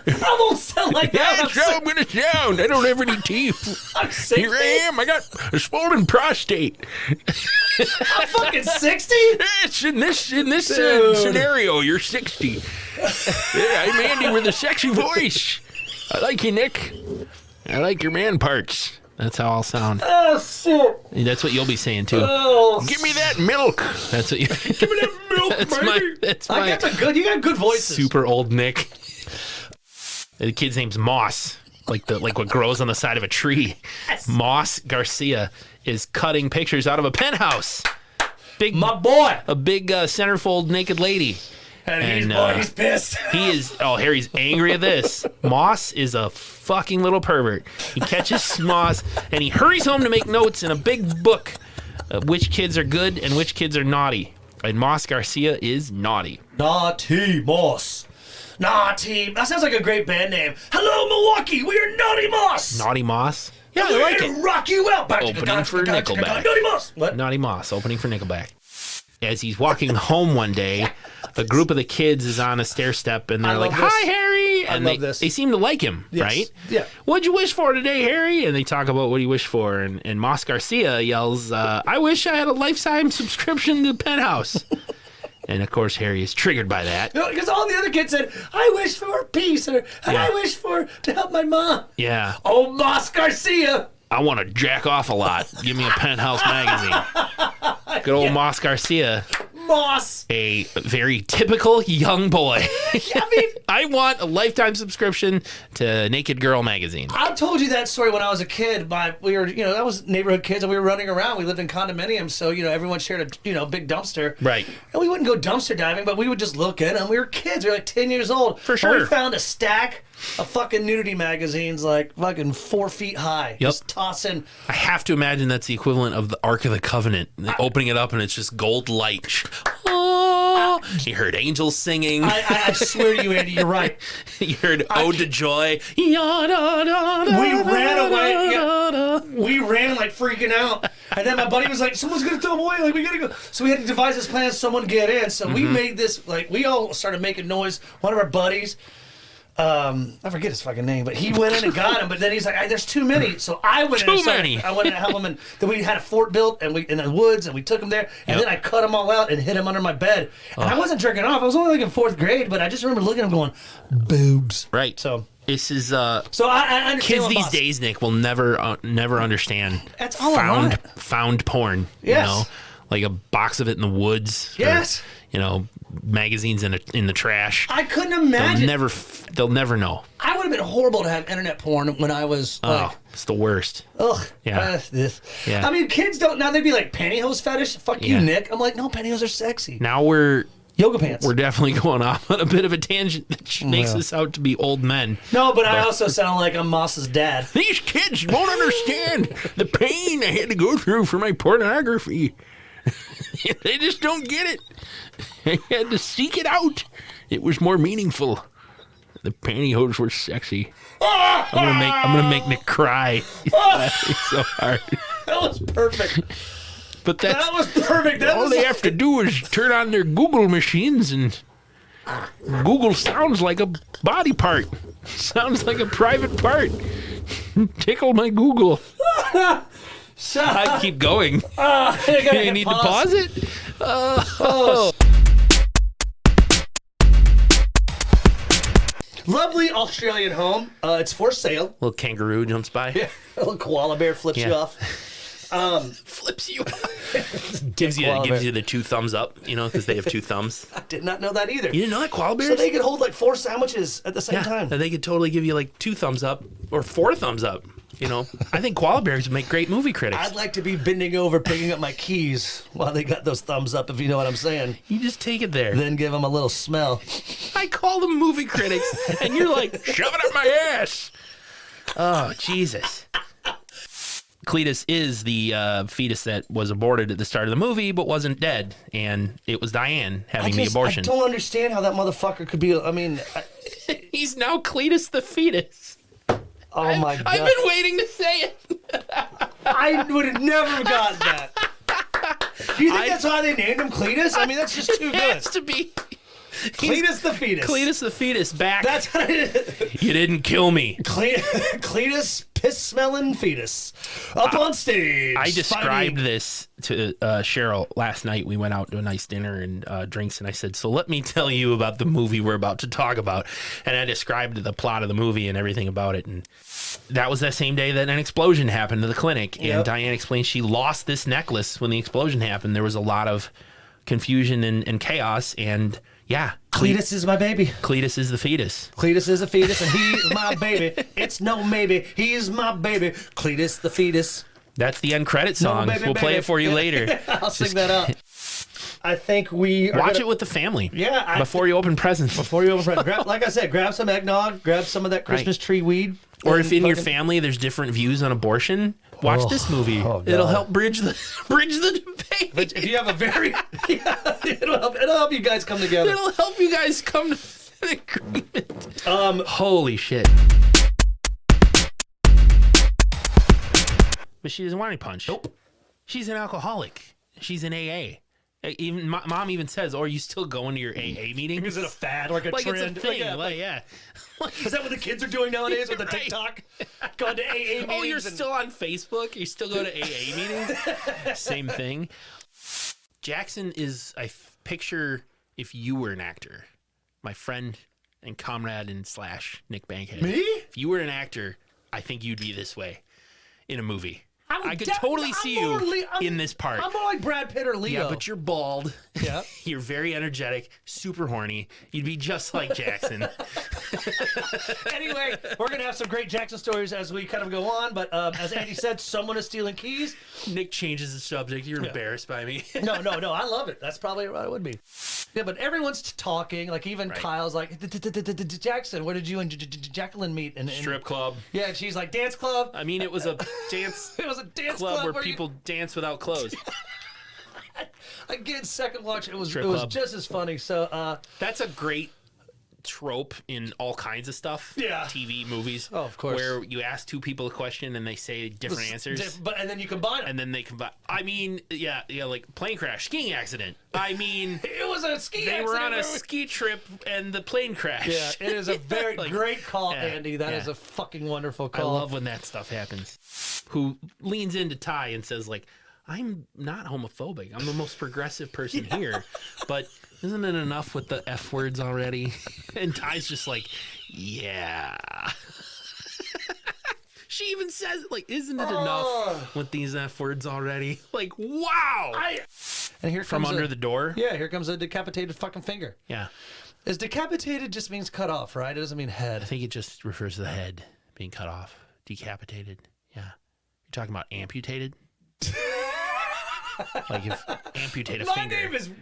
I won't sound like that. That's how I'm going to sound. I don't have any teeth. I'm 60. Here I am. I got a swollen prostate. I'm fucking 60? Yes, in this scenario, you're 60. Yeah, I'm Andy with a sexy voice. I like you, Nick. I like your man parts. That's how I'll sound. Oh, shit. That's what you'll be saying, too. Oh, Give me that milk. That's what you... give me that milk, baby. That's I my got the good. You got good voices. super old Nick. The kid's name's Moss, like what grows on the side of a tree. Yes. Moss Garcia is cutting pictures out of a penthouse. My boy. A big centerfold naked lady. And he's pissed. He is. Oh, Harry's angry at this. Moss is a fucking little pervert. He catches Moss and he hurries home to make notes in a big book of which kids are good and which kids are naughty. And Moss Garcia is naughty. Naughty Moss. Naughty. That sounds like a great band name. Hello, Milwaukee. We are Naughty Moss. Naughty Moss? Yeah, I We're like here to it. rock you out. Opening for Nickelback. Naughty Moss. What? Naughty Moss, opening for Nickelback. As he's walking home one day, a group of the kids is on a stair step and they're like, love this. "Hi, Harry!" And love this. they seem to like him, Yes. right? Yeah. What'd you wish for today, Harry? And they talk about what he wished for, and Moss Garcia yells, "I wish I had a lifetime subscription to Penthouse." And of course, Harry is triggered by that. No, because all the other kids said, I wish for peace, and I wish to help my mom. Yeah, Oh, Moss Garcia. I want to jack off a lot. Give me a Penthouse magazine. Good old Moss Garcia. Moss. A very typical young boy. I mean, I want a lifetime subscription to Naked Girl magazine. I told you that story when I was a kid. We were, that was neighborhood kids, and we were running around. We lived in condominiums, so everyone shared a, big dumpster. Right. And we wouldn't go dumpster diving, but we would just look in, and we were kids. We were like 10 years old. For And sure. we found a stack of fucking nudity magazines, like fucking 4 feet high. Yep. Just tossing. I have to imagine that's the equivalent of the Ark of the Covenant. Opening it up and it's just gold light. Oh, you heard angels singing. I swear to you, Andy, you're right. You heard Ode to Joy. We ran away. Yeah. We ran like freaking out. And then my buddy was like, someone's going to throw them away. Like, we got to go. So we had to devise this plan so someone get in. So we made this, like, we all started making noise. One of our buddies, I forget his fucking name, but he went in and got him. But then he's like, there's too many. So I went in and started, many. I went in to help him. And then we had a fort built and in the woods, and we took him there. And then I cut them all out and hid him under my bed. And I wasn't jerking off. I was only like in 4th grade, but I just remember looking at him going, boobs. Right. So This is I understand kids what these Moss- days, Nick, will never understand. That's all I want. Found porn. Yes. You know, like a box of it in the woods. or, Yes. magazines in the trash. I couldn't imagine. They'll never know. I would have been horrible to have internet porn when I was like, Oh, it's the worst. ugh. Yeah. Yeah. I mean, kids don't now. They'd be like pantyhose fetish. Fuck you, Yeah. Nick. I'm like, no, pantyhose are sexy. Now we're Yoga pants. definitely going off on a bit of a tangent that makes us out to be old men. No, but I also sound like I'm Moss's dad. These kids won't understand the pain I had to go through for my pornography. They just don't get it. I had to seek it out. It was more meaningful. The pantyhose were sexy. I'm gonna make Nick cry. He's laughing so hard. That was perfect. But That was perfect. That all was they have to do is turn on their Google machines, and Google sounds like a body part. Sounds like a private part. Tickle my Google. I'd keep going. You need to pause it? Lovely Australian home. It's for sale. Little kangaroo jumps by. A little koala bear flips you Yeah. off. Flips you up. gives you the 2 thumbs up, because they have 2 thumbs. I did not know that either. You didn't know that koala bears? So they could hold like 4 sandwiches at the same time. They could totally give you like 2 thumbs up or 4 thumbs up. I think koala bears would make great movie critics. I'd like to be bending over, picking up my keys while they got those thumbs up, if you know what I'm saying. You just take it there. Then give them a little smell. I call them movie critics, and you're like, shove it up my ass. Oh, Jesus. Cletus is the fetus that was aborted at the start of the movie, but wasn't dead, and it was Diane having the abortion. I don't understand how that motherfucker could be. I mean, He's now Cletus the fetus. oh my god! I've been waiting to say it. I would have never gotten that. Do you think that's why they named him Cletus? I mean, that's just too It good. has to be. Cletus the fetus. Cletus the fetus back. That's what it is. You didn't kill me. Cletus piss-smelling fetus up on stage. I described this to Cheryl last night. We went out to a nice dinner and drinks, and I said, so let me tell you about the movie we're about to talk about. And I described the plot of the movie and everything about it. And that was that same day that an explosion happened to the clinic. Yep. And Diane explained she lost this necklace when the explosion happened. There was a lot of confusion and chaos. And yeah. Cletus is my baby. Cletus is the fetus. Cletus is a fetus, and he's my baby. It's no maybe. He's my baby. Cletus the fetus. That's the end credit song. baby, We'll play baby. it for you later. I'll sing that up. I think we are Watch it with the family. Yeah, before you open presents. before you open grab, like I said, grab some eggnog, grab some of that Christmas tree weed. Or and if in your fucking- family there's different views on abortion, watch this movie. God. It'll help bridge the debate. if you have a very, it'll help you guys come together. It'll help you guys come to an agreement. Holy shit. But she doesn't want any punch. Nope. She's an alcoholic. She's an AA. Even mom even says, "Oh, are you still going to your AA meetings?" Is it a fad, like a like trend? it's a thing? Yeah. Like, Is that what the kids are doing nowadays with the Right. TikTok? Going to AA meetings. oh, you're and- still on Facebook? You still go to AA meetings? Same thing. Jackson is, picture if you were an actor, my friend and comrade and / Nick Bankhead. Me? If you were an actor, I think you'd be this way in a movie. I could totally see you in this part. I'm more like Brad Pitt or Leo. Yeah, but you're bald. Yeah. You're very energetic, super horny. You'd be just like Jackson. Anyway, we're going to have some great Jackson stories as we kind of go on. But as Andy said, someone is stealing keys. Nick changes the subject. You're embarrassed by me. No. I love it. That's probably what it would be. Yeah, but everyone's talking. Like even Right. Kyle's like, Jackson, where did you and Jacqueline meet? And Strip club. Yeah, and she's like, dance club. I mean, it was a dance It was a dance club where you- people dance without clothes. Again, second watch, it was Strip it was club. just as funny. So That's a great trope in all kinds of stuff. Yeah. TV, movies. Oh, of course. Where you ask 2 people a question and they say different answers. But and then you combine them. And then they combine. I mean, yeah, like plane crash, skiing accident. I mean, It was a ski they accident. were on a where we- ski trip and the plane crashed. Yeah, it is a very Like, great call, yeah, Andy. That is yeah. a fucking wonderful I call. love when that stuff happens. Who leans into Ty and says, like, I'm not homophobic. I'm the most progressive person here. But isn't it enough with the F words already? And Ty's just like, yeah. She even says, like, isn't it enough with these F words already? Like, wow. And here From comes under the door? Yeah, here comes a decapitated fucking finger. Yeah. Is decapitated just means cut off, right? It doesn't mean head. I think it just refers to the head being cut off. Decapitated. Yeah. You're talking about amputated? Like if amputate a finger.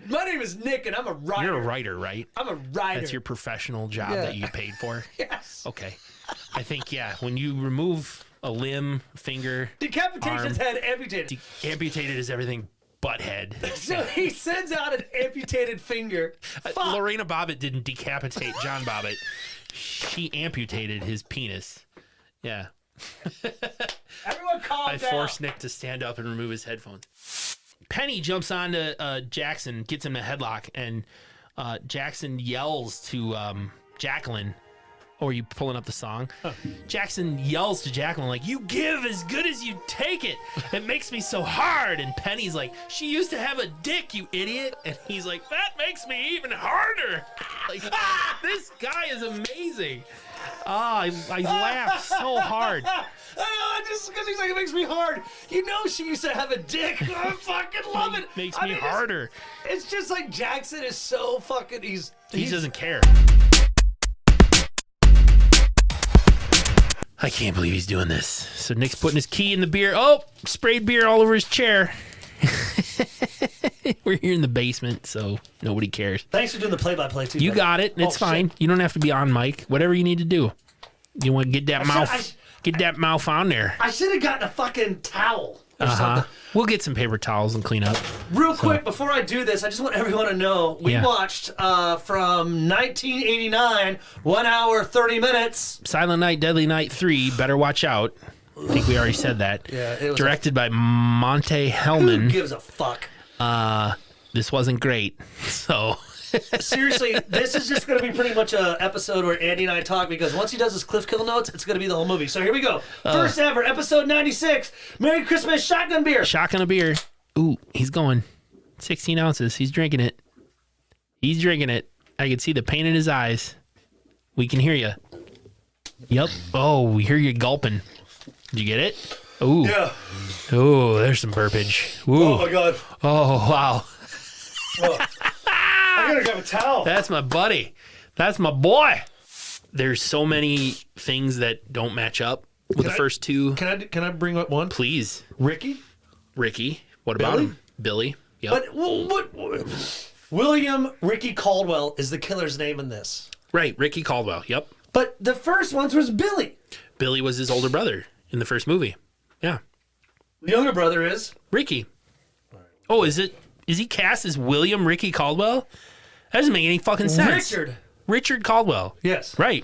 My name is Nick, and I'm a writer. You're a writer, right? I'm a writer. That's your professional job Yeah. that you get paid for? Yes. Okay. I think, yeah, when you remove a limb, finger, Decapitation's arm, head amputated. amputated is everything but head. So he sends out an amputated finger. Fuck. Lorena Bobbitt didn't decapitate John Bobbitt. She amputated his penis. Yeah. Everyone calm I down. forced Nick to stand up and remove his headphones. Penny jumps onto Jackson, gets him a headlock, and Jackson yells to Jacqueline. Oh, are you pulling up the song? Jackson yells to Jacqueline, like, you give as good as you take it. It makes me so hard. And Penny's like, she used to have a dick, you idiot. And he's like, that makes me even harder. Like, this guy is amazing. I laughed so hard. I know, just because he's like, it makes me hard. You know she used to have a dick. I fucking love it. Makes me harder. It's just like Jackson is so fucking, He doesn't care. I can't believe he's doing this. So Nick's putting his key in the beer. Oh, sprayed beer all over his chair. We're here in the basement, so nobody cares. Thanks for doing the play-by-play, too. You buddy. got it. It's fine. Shit. You don't have to be on mic. Whatever you need to do. You want to get that I get that mouth on there. I should have gotten a fucking towel or something. We'll get some paper towels and clean up. Real quick, before I do this, I just want everyone to know, we Yeah. watched from 1989, 1 hour, 30 minutes. Silent Night, Deadly Night 3, Better Watch Out. I think we already said that. Yeah, it was Directed by Monte Who Hellman. gives a fuck? This wasn't great. So Seriously, this is just going to be pretty much a episode where Andy and I talk, because once he does his Cliff Kill notes, it's going to be the whole movie. So here we go. First ever, episode 96. Merry Christmas, shotgun beer. shotgun a beer. Ooh, he's going. 16 ounces. He's drinking it. He's drinking it. I can see the pain in his eyes. We can hear you. Yep. Oh, we hear you gulping. Did you get it? Ooh. Yeah. Oh, there's some burpage. Ooh. Oh my God. Oh, wow. Oh. I gotta grab a towel. That's my buddy. That's my boy. There's so many things that don't match up with the first two. Can I bring up one? Please. Ricky? Ricky. What about Billy? him? Billy. Yep. But what? William Ricky Caldwell is the killer's name in this. Right. Ricky Caldwell. Yep. But the first ones was Billy. Billy was his older brother in the first movie. Yeah. The younger brother is Ricky. Oh, is he cast as William Ricky Caldwell? That doesn't make any fucking sense. Richard Caldwell. Yes. Right.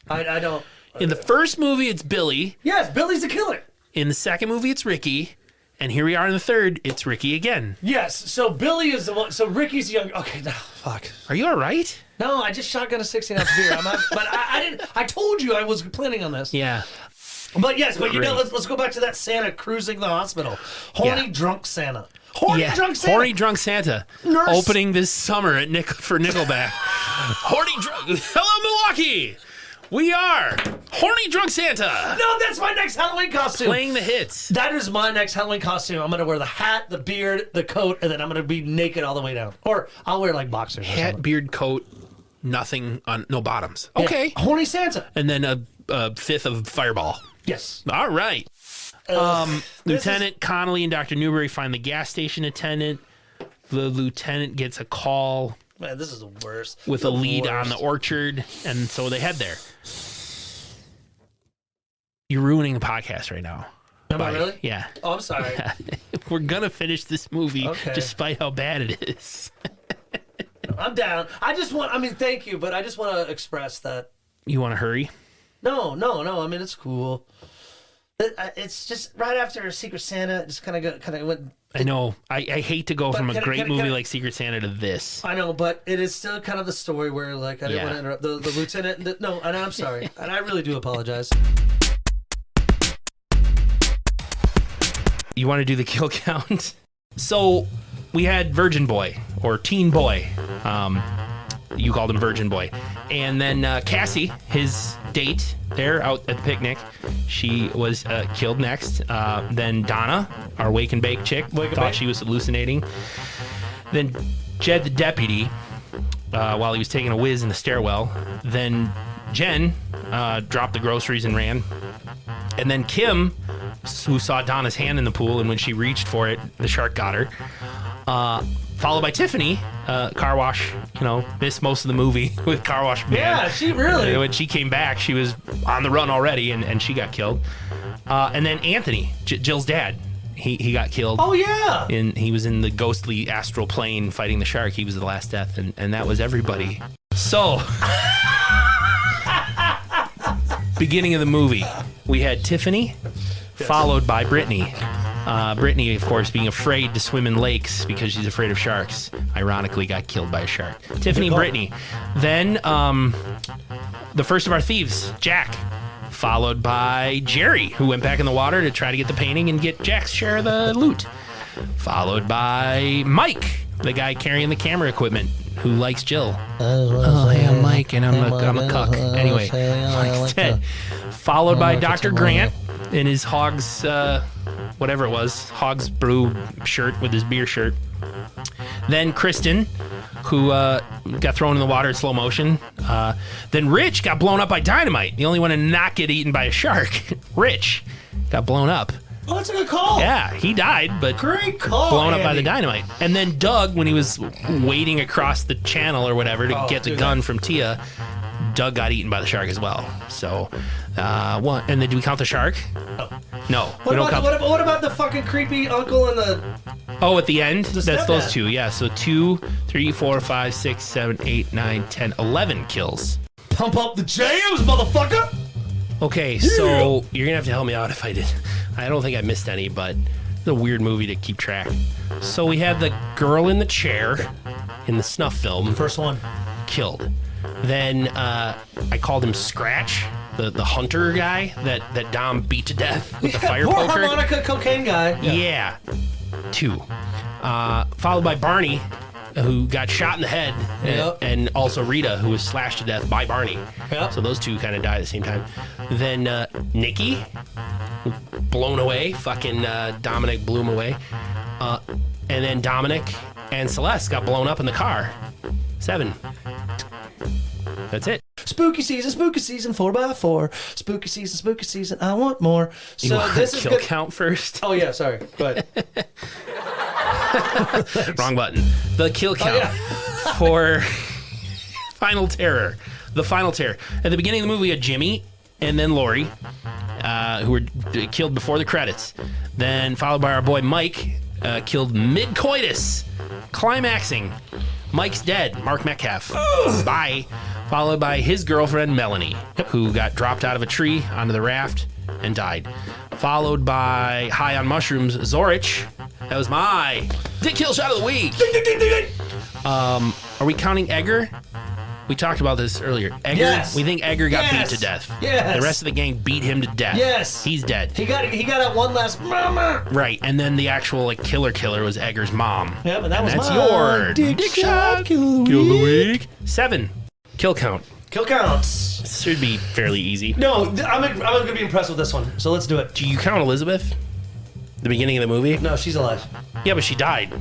I don't. In the first movie, it's Billy. Yes, Billy's the killer. In the second movie, it's Ricky. And here we are in the third, it's Ricky again. Yes, so Billy is the one. So Ricky's the young. Okay, no, fuck. Are you all right? No, I just shotgun a 16-ounce beer. But I didn't. I told you I was planning on this. Yeah. But yes, but you know, Great. let's go back to that Santa cruising the hospispittal. Horny Yeah. drunk Santa. Horny drunk Santa. Horny Drunk Santa. Nurse. Opening this summer at for Nickelback. Horny Drunk. Hello, Milwaukee. We are Horny Drunk Santa. No, that's my next Halloween costume. Playing the hits. That is my next Halloween costume. I'm gonna wear the hat, the beard, the coat, and then I'm gonna be naked all the way down. Or I'll wear like boxers. Or Hat, something. beard, coat, nothing on, no bottoms. Okay. Yeah. Horny Santa. And then a fifth of Fireball. Yes. All right. Lieutenant Connolly and Dr. Newberry find the gas station attendant. The lieutenant gets a call Man, this is the worst. with a lead on the orchard, and so they head there. You're ruining the podcast right now. Am I really? Yeah. Oh, I'm sorry. We're going to finish this movie Okay. despite how bad it is. I'm down. Thank you, but I just want to express that. You want to hurry? No. I mean, it's cool. It's just right after Secret Santa. It just kind of went. I know. I hate to go from a can I- great can I- movie can I- like Secret Santa to this. I know, but it is still kind of the story where, like, I didn't Yeah. want to interrupt the lieutenant. No, and I'm sorry, and I really do apologize. You want to do the kill count? So we had Virgin Boy or Teen Boy. you called him Virgin Boy. And then Cassie, his date there out at the picnic, she was killed next. Then Donna, our wake and bake chick, thought she was hallucinating. Then Jed the deputy, while he was taking a whiz in the stairwell. Then Jen dropped the groceries and ran. And then Kim, who saw Donna's hand in the pool, and when she reached for it, the shark got her. Followed by Tiffany, car wash, missed most of the movie with car wash man. Yeah, she really. When she came back, she was on the run already, and she got killed. And then Anthony, Jill's dad, he got killed. Oh, yeah. And he was in the ghostly astral plane fighting the shark. He was the last death, and that was everybody. So, beginning of the movie, we had Tiffany, followed by Brittany. Brittany, of course, being afraid to swim in lakes because she's afraid of sharks. Ironically, got killed by a shark. Tiffany and Brittany. Then, the first of our thieves, Jack. Followed by Jerry, who went back in the water to try to get the painting and get Jack's share of the loot. Followed by Mike, the guy carrying the camera equipment, who likes Jill. Oh, hey, I'm Mike, and I'm a cuck. Anyway, Mike's dead. Followed by Dr. Grant in his Hogs, whatever it was, Hogs Brew shirt with his beer shirt. Then Kristen, who got thrown in the water in slow motion. Then Rich got blown up by dynamite. The only one to not get eaten by a shark. Rich got blown up. Oh, that's a good call. Yeah, he died, but Great call, blown up by Andy. the dynamite. And then Doug, when he was wading across the channel or whatever to get the gun from Tia, Doug got eaten by the shark as well. So, one. And then do we count the shark? No, we don't count. What about the fucking creepy uncle and the... Oh, at the end? That's stepdad. those two, yeah. So 2, 3, 4, 5, 6, 7, 8, 9, 10, 11 kills. Pump up the jams, motherfucker! Okay, so you're gonna have to help me out if I did. I don't think I missed any, but it's a weird movie to keep track. So we had the girl in the chair in the snuff film. First one. Killed. Then I called him Scratch, the hunter guy that Dom beat to death with the fire Poor poker. harmonica cocaine guy. Yeah. 2. Followed by Barney, who got shot in the head, and also Rita, who was slashed to death by Barney. Yep. So those two kind of died at the same time. Then Nikki, blown away. Fucking Dominic blew him away. And then Dominic and Celeste got blown up in the car. 7. That's it. Spooky season, 4x4. Spooky season, I want more. You So want this to is kill good. count first? Oh yeah, sorry. Go ahead. Wrong button. The kill count for Final Terror. The Final Terror. At the beginning of the movie, we had Jimmy and then Lori, who were killed before the credits. Then followed by our boy Mike, killed mid-coitus, climaxing. Mike's dead. Mark Metcalf. Bye. Followed by his girlfriend Melanie, who got dropped out of a tree onto the raft and died. Followed by high on mushrooms Zorich. That was my dick kill shot of the week. Are we counting Edgar? We talked about this earlier. Edgar, Yes. we think Edgar got Yes. beat to death. Yes. The rest of the gang beat him to death. Yes. He's dead. He got that one last mama. Right, and then the actual killer was Edgar's mom. Yeah, but that's my your dick shot kill of the week. 7. Kill count. Kill counts. This should be fairly easy. No, I'm gonna be impressed with this one. So let's do it. Do you count Elizabeth? The beginning of the movie? No, she's alive. Yeah, but she died.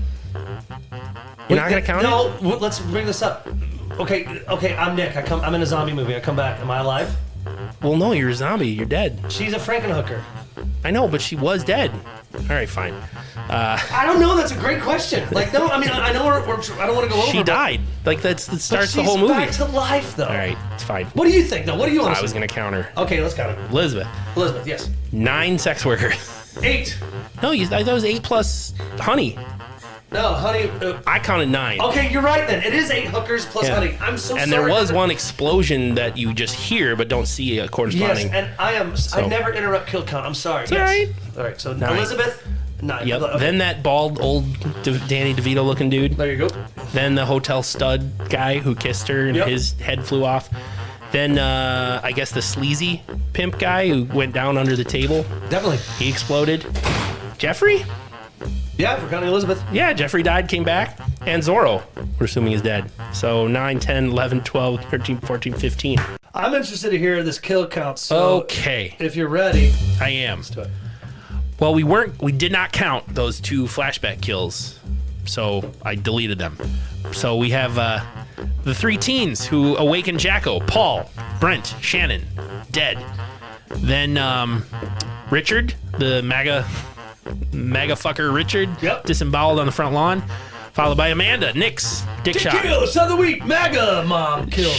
You're not gonna count it? No, let's bring this up. Okay. I'm Nick. I'm in a zombie movie. I come back. Am I alive? Well, no, you're a zombie. You're dead. She's a Frankenhooker. I know, but she was dead. All right, fine. I don't know. That's a great question. Like, no, I mean, I know I don't want to go over. She died. Like that starts the whole She's movie. back to life, though. All right, it's fine. What do you think, though? What do you want to I was say? gonna count her. Okay, let's count it. Elizabeth, Elizabeth, yes. 9 sex workers. 8. No, that was 8 plus honey. No, honey. I counted 9. Okay, you're right then. It is 8 hookers plus Yeah. honey. I'm so And sorry. there was one explosion that you just hear but don't see Yes, corresponding. and I never interrupt kill count. I'm sorry. Yes. all right. All right, so 9. Elizabeth, 9. Yep. Okay. Then that bald old Danny DeVito looking dude. There you go. Then the hotel stud guy who kissed her and Yep. his head flew off. Then I guess the sleazy pimp guy who went down under the table. Definitely. He exploded. Jeffrey? Yeah, for counting Elizabeth. Yeah, Jeffrey died, came back. And Zorro, we're assuming is dead. So 9, 10, 11, 12, 13, 14, 15. I'm interested to hear this kill count. So Okay, if you're ready, I am. let's do it. Well, we did not count those 2 flashback kills, so I deleted them. So we have the 3 teens who awaken Jacko: Paul, Brent, Shannon, dead. Then Richard, the MAGA fucker Richard, disemboweled on the front lawn, followed by Amanda, Nick's dick shot. Kills of the week, MAGA mom killed.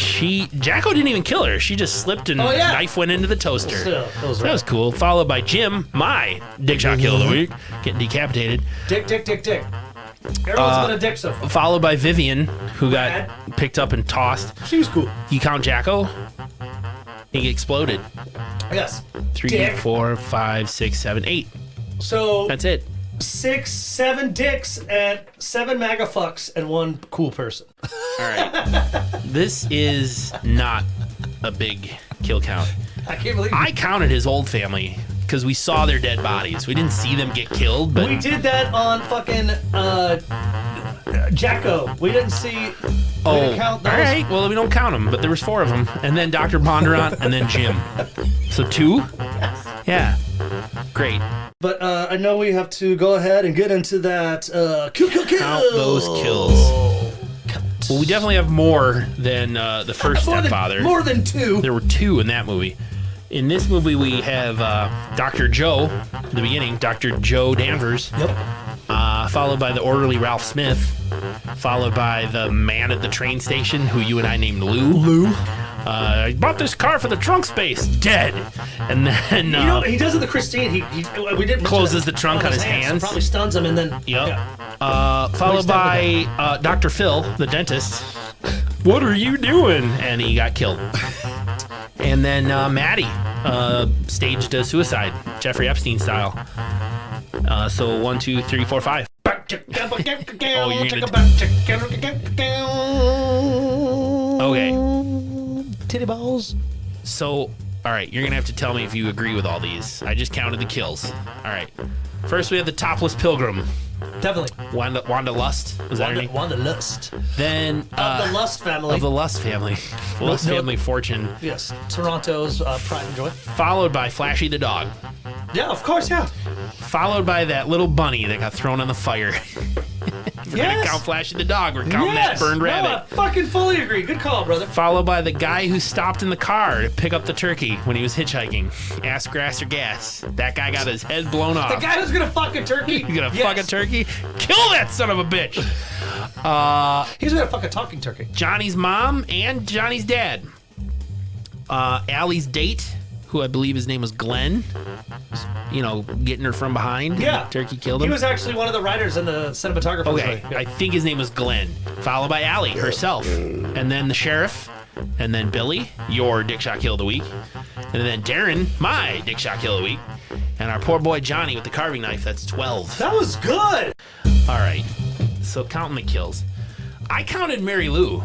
Jacko didn't even kill her. She just slipped and knife went into the toaster. Still, That was cool. Followed by Jim, my dick shot kill of the week, getting decapitated. Dick. Everyone's been a dick so far. Followed by Vivian, who got picked up and tossed. She was cool. You count Jacko? He exploded. Yes. 3, Dick. 4, 5, 6, 7, 8. So That's it. 6, 7 dicks and 7 MAGA fucks and 1 cool person. All right. This is not a big kill count. I can't believe I counted his old family because we saw their dead bodies. We didn't see them get killed, but we did that on fucking Jacko. We didn't see. We didn't count those. all right. Well, we don't count them, but there was 4 of them, and then Dr. Bondurant, and then Jim. So 2. Yeah. Great. But I know we have to go ahead and get into that kill. Count those kills. Well, we definitely have more than the first stepfather. More than 2. There were 2 in that movie. In this movie, we have Dr. Joe, at the beginning, Dr. Joe Danvers. Yep. Followed by the orderly Ralph Smith. Followed by the man at the train station, who you and I named Lou. I bought this car for the trunk space. Dead. And then he does it to Christine. We didn't closes the trunk on his hands. So probably stuns him and then. Yep. Yeah. Followed by Dr. Phil, the dentist. What are you doing? And he got killed. And then Maddie staged a suicide, Jeffrey Epstein style. So 1, 2, 3, 4, 5. Okay. Titty balls. So, all right, you're going to have to tell me if you agree with all these. I just counted the kills. All right. First, we have the topless pilgrim. Definitely. Wanda Lust. Was that her name? Wanda Lust. Then Of the Lust family. Of the Lust family. Lust family fortune. Yes. Toronto's pride and joy. Followed by Flashy the dog. Yeah, of course, yeah. Followed by that little bunny that got thrown on the fire. We're going to count Flashy the dog. We're counting that burned rabbit. I fucking fully agree. Good call, brother. Followed by the guy who stopped in the car to pick up the turkey when he was hitchhiking. Ass, grass, or gas. That guy got his head blown off. The guy who's gonna fuck a turkey. He's gonna fuck a turkey? Kill that son of a bitch. He's gonna fuck a talking turkey. Johnny's mom and Johnny's dad. Allie's date, who I believe his name was Glenn. You know, getting her from behind. Yeah. Turkey killed him. He was actually one of the writers and the cinematographer. Okay, I think his name was Glenn. Followed by Allie herself. And then the sheriff. And then Billy, your dick shot kill of the week. And then Darren, my dick shot kill of the week. And our poor boy Johnny with the carving knife, that's 12. That was good. All right, so counting the kills. I counted Mary Lou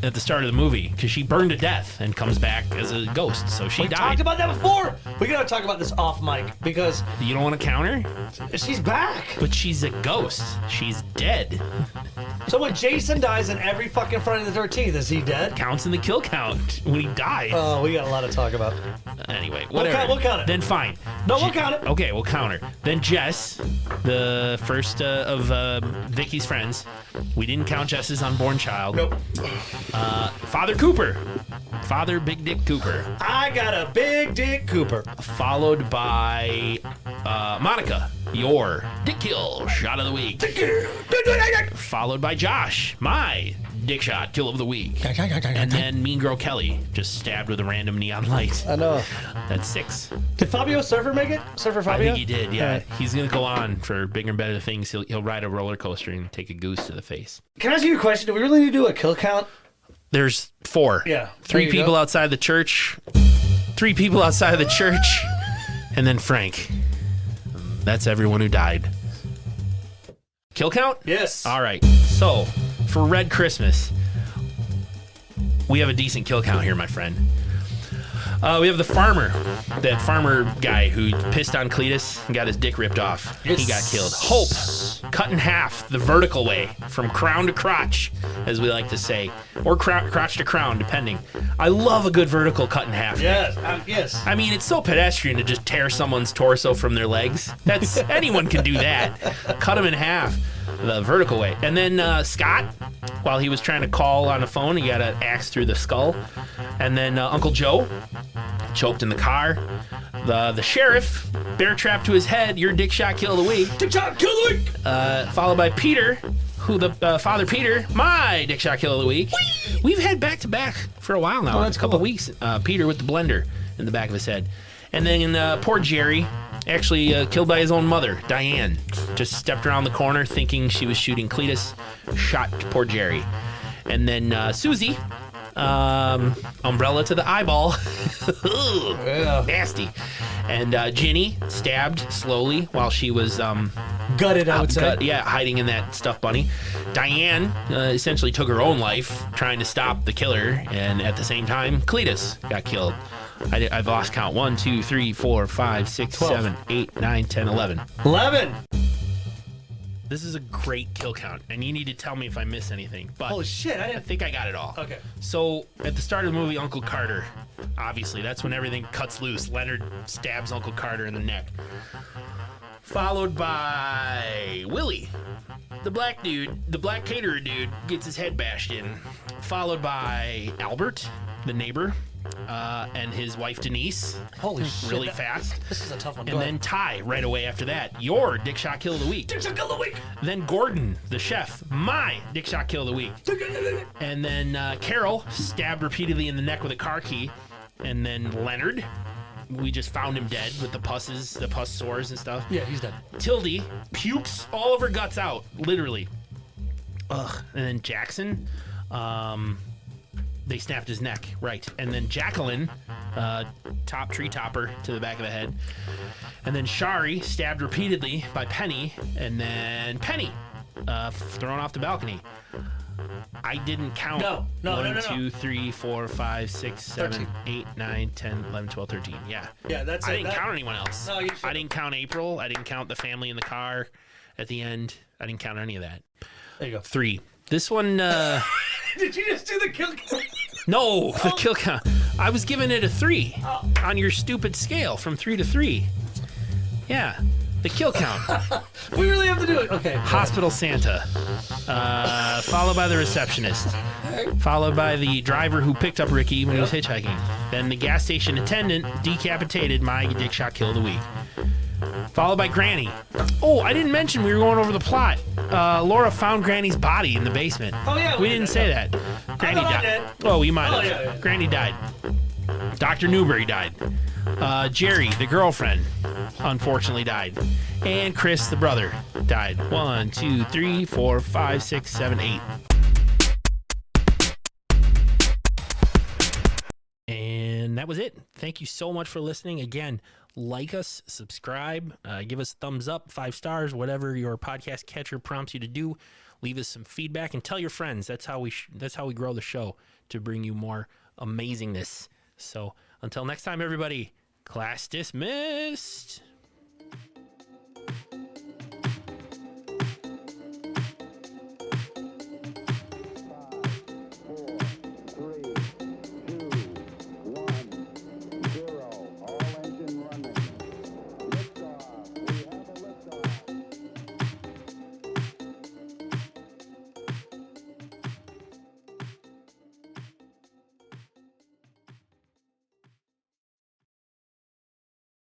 at the start of the movie because she burned to death and comes back as a ghost, so she We died. talked about that before. We gotta talk about this off mic because You don't want to count her? she's back. But she's a ghost. She's dead. So when Jason dies in every fucking Friday the 13th, is he dead? Counts in the kill count when he dies. Oh, we got a lot to talk about. Anyway, whatever. We'll count it. Then fine. No, we'll count it. Okay, we'll count her. Then Jess, the first of Vicky's friends. We didn't count Jess's unborn child. Nope. Father Cooper. Father Big Dick Cooper. I got a big dick Cooper. Followed by Monica, your dick kill shot of the week. Followed by Josh, my dick shot kill of the week. And then Mean Girl Kelly, just stabbed with a random neon light. I know. That's 6. Did Fabio Surfer make it? Surfer I Fabio? think he did, yeah. Alright. He's going to go on for bigger and better things. He'll ride a roller coaster and take a goose to the face. Can I ask you a question? Do we really need to do a kill count? There's 4. Yeah. 3 There you people go. outside the church. 3 people outside of the church. And then Frank. That's everyone who died. Kill count? Yes. All right. So, for Red Christmas, we have a decent kill count here, my friend. We have the farmer, that farmer guy who pissed on Cletus and got his dick ripped off. He got killed. Hope, cut in half the vertical way from crown to crotch, as we like to say, or crotch to crown, depending. I love a good vertical cut in half. Yes, yes. I mean, it's so pedestrian to just tear someone's torso from their legs. That's anyone can do that. Cut them in half, the vertical way. And then Scott, while he was trying to call on the phone, he got an axe through the skull. And then Uncle Joe, choked in the car. The sheriff, bear trap to his head. Your dick shot kill of the week. Dick shot kill of the week. Followed by Peter, who the Father Peter, my dick shot kill of the week. Whee! We've had back to back for a while now. Oh, that's a couple cool. weeks. Peter with the blender in the back of his head, and then poor Jerry, actually killed by his own mother, Diane. Just stepped around the corner thinking she was shooting Cletus, shot poor Jerry, and then Susie. Umbrella to the eyeball. Yeah. Nasty. And Ginny stabbed slowly while she was Gutted, I would say. hiding in that stuffed bunny. Diane essentially took her own life trying to stop the killer, and at the same time Cletus got killed. I've lost count. 1, 2, 3, 4, 5, 6, 12. 7, 8, 9, 10, 11. 11. This is a great kill count, and you need to tell me if I miss anything. But Holy shit, I I didn't. think I got it all. Okay. So at the start of the movie, Uncle Carter, obviously, that's when everything cuts loose. Leonard stabs Uncle Carter in the neck. Followed by Willie, the black dude, the black caterer dude, gets his head bashed in. Followed by Albert, the neighbor, and his wife Denise. Holy shit. Really fast. This is a tough one. And then Ty right away after that. Your dick shot kill of the week. Dick shot kill of the week. Then Gordon, the chef, my dick shot kill of the week. And then Carol, stabbed repeatedly in the neck with a car key. And then Leonard, we just found him dead with the pus sores and stuff. Yeah, he's dead. Tildy, pukes all of her guts out, literally. Ugh. And then Jackson, they snapped his neck, right. And then Jacqueline, tree topper to the back of the head. And then Shari, stabbed repeatedly by Penny. And then Penny, thrown off the balcony. I didn't count. No. 1, 2, 3, 4, 5, 6, 7, 13. 8, 9, 10, 11, 12, 13. Yeah. Yeah, that's I it. didn't count anyone else. No, you I didn't count April. I didn't count the family in the car at the end. I didn't count any of that. There you go. 3. This one, Did you just do the kill count? no, the kill count. I was giving it a 3 on your stupid scale from 3 to 3. Yeah, the kill count. We really have to do it. Okay. Hospital Santa, followed by the receptionist, followed by the driver who picked up Ricky when he was hitchhiking. Then the gas station attendant decapitated my dick shot kill of the week. Followed by Granny. Oh, I didn't mention we were going over the plot. Laura found Granny's body in the basement. Oh, yeah, we didn't say that. Granny thought I died. did. Oh, you might have. Oh, yeah. Granny died. Dr. Newberry died. Jerry, the girlfriend, unfortunately died. And Chris, the brother, died. 1, 2, 3, 4, 5, 6, 7, 8. And that was it. Thank you so much for listening. Again, like us, subscribe, give us a thumbs up, 5 stars, whatever your podcast catcher prompts you to do. Leave us some feedback and tell your friends. That's how we grow the show, to bring you more amazingness. So until next time, everybody, class dismissed.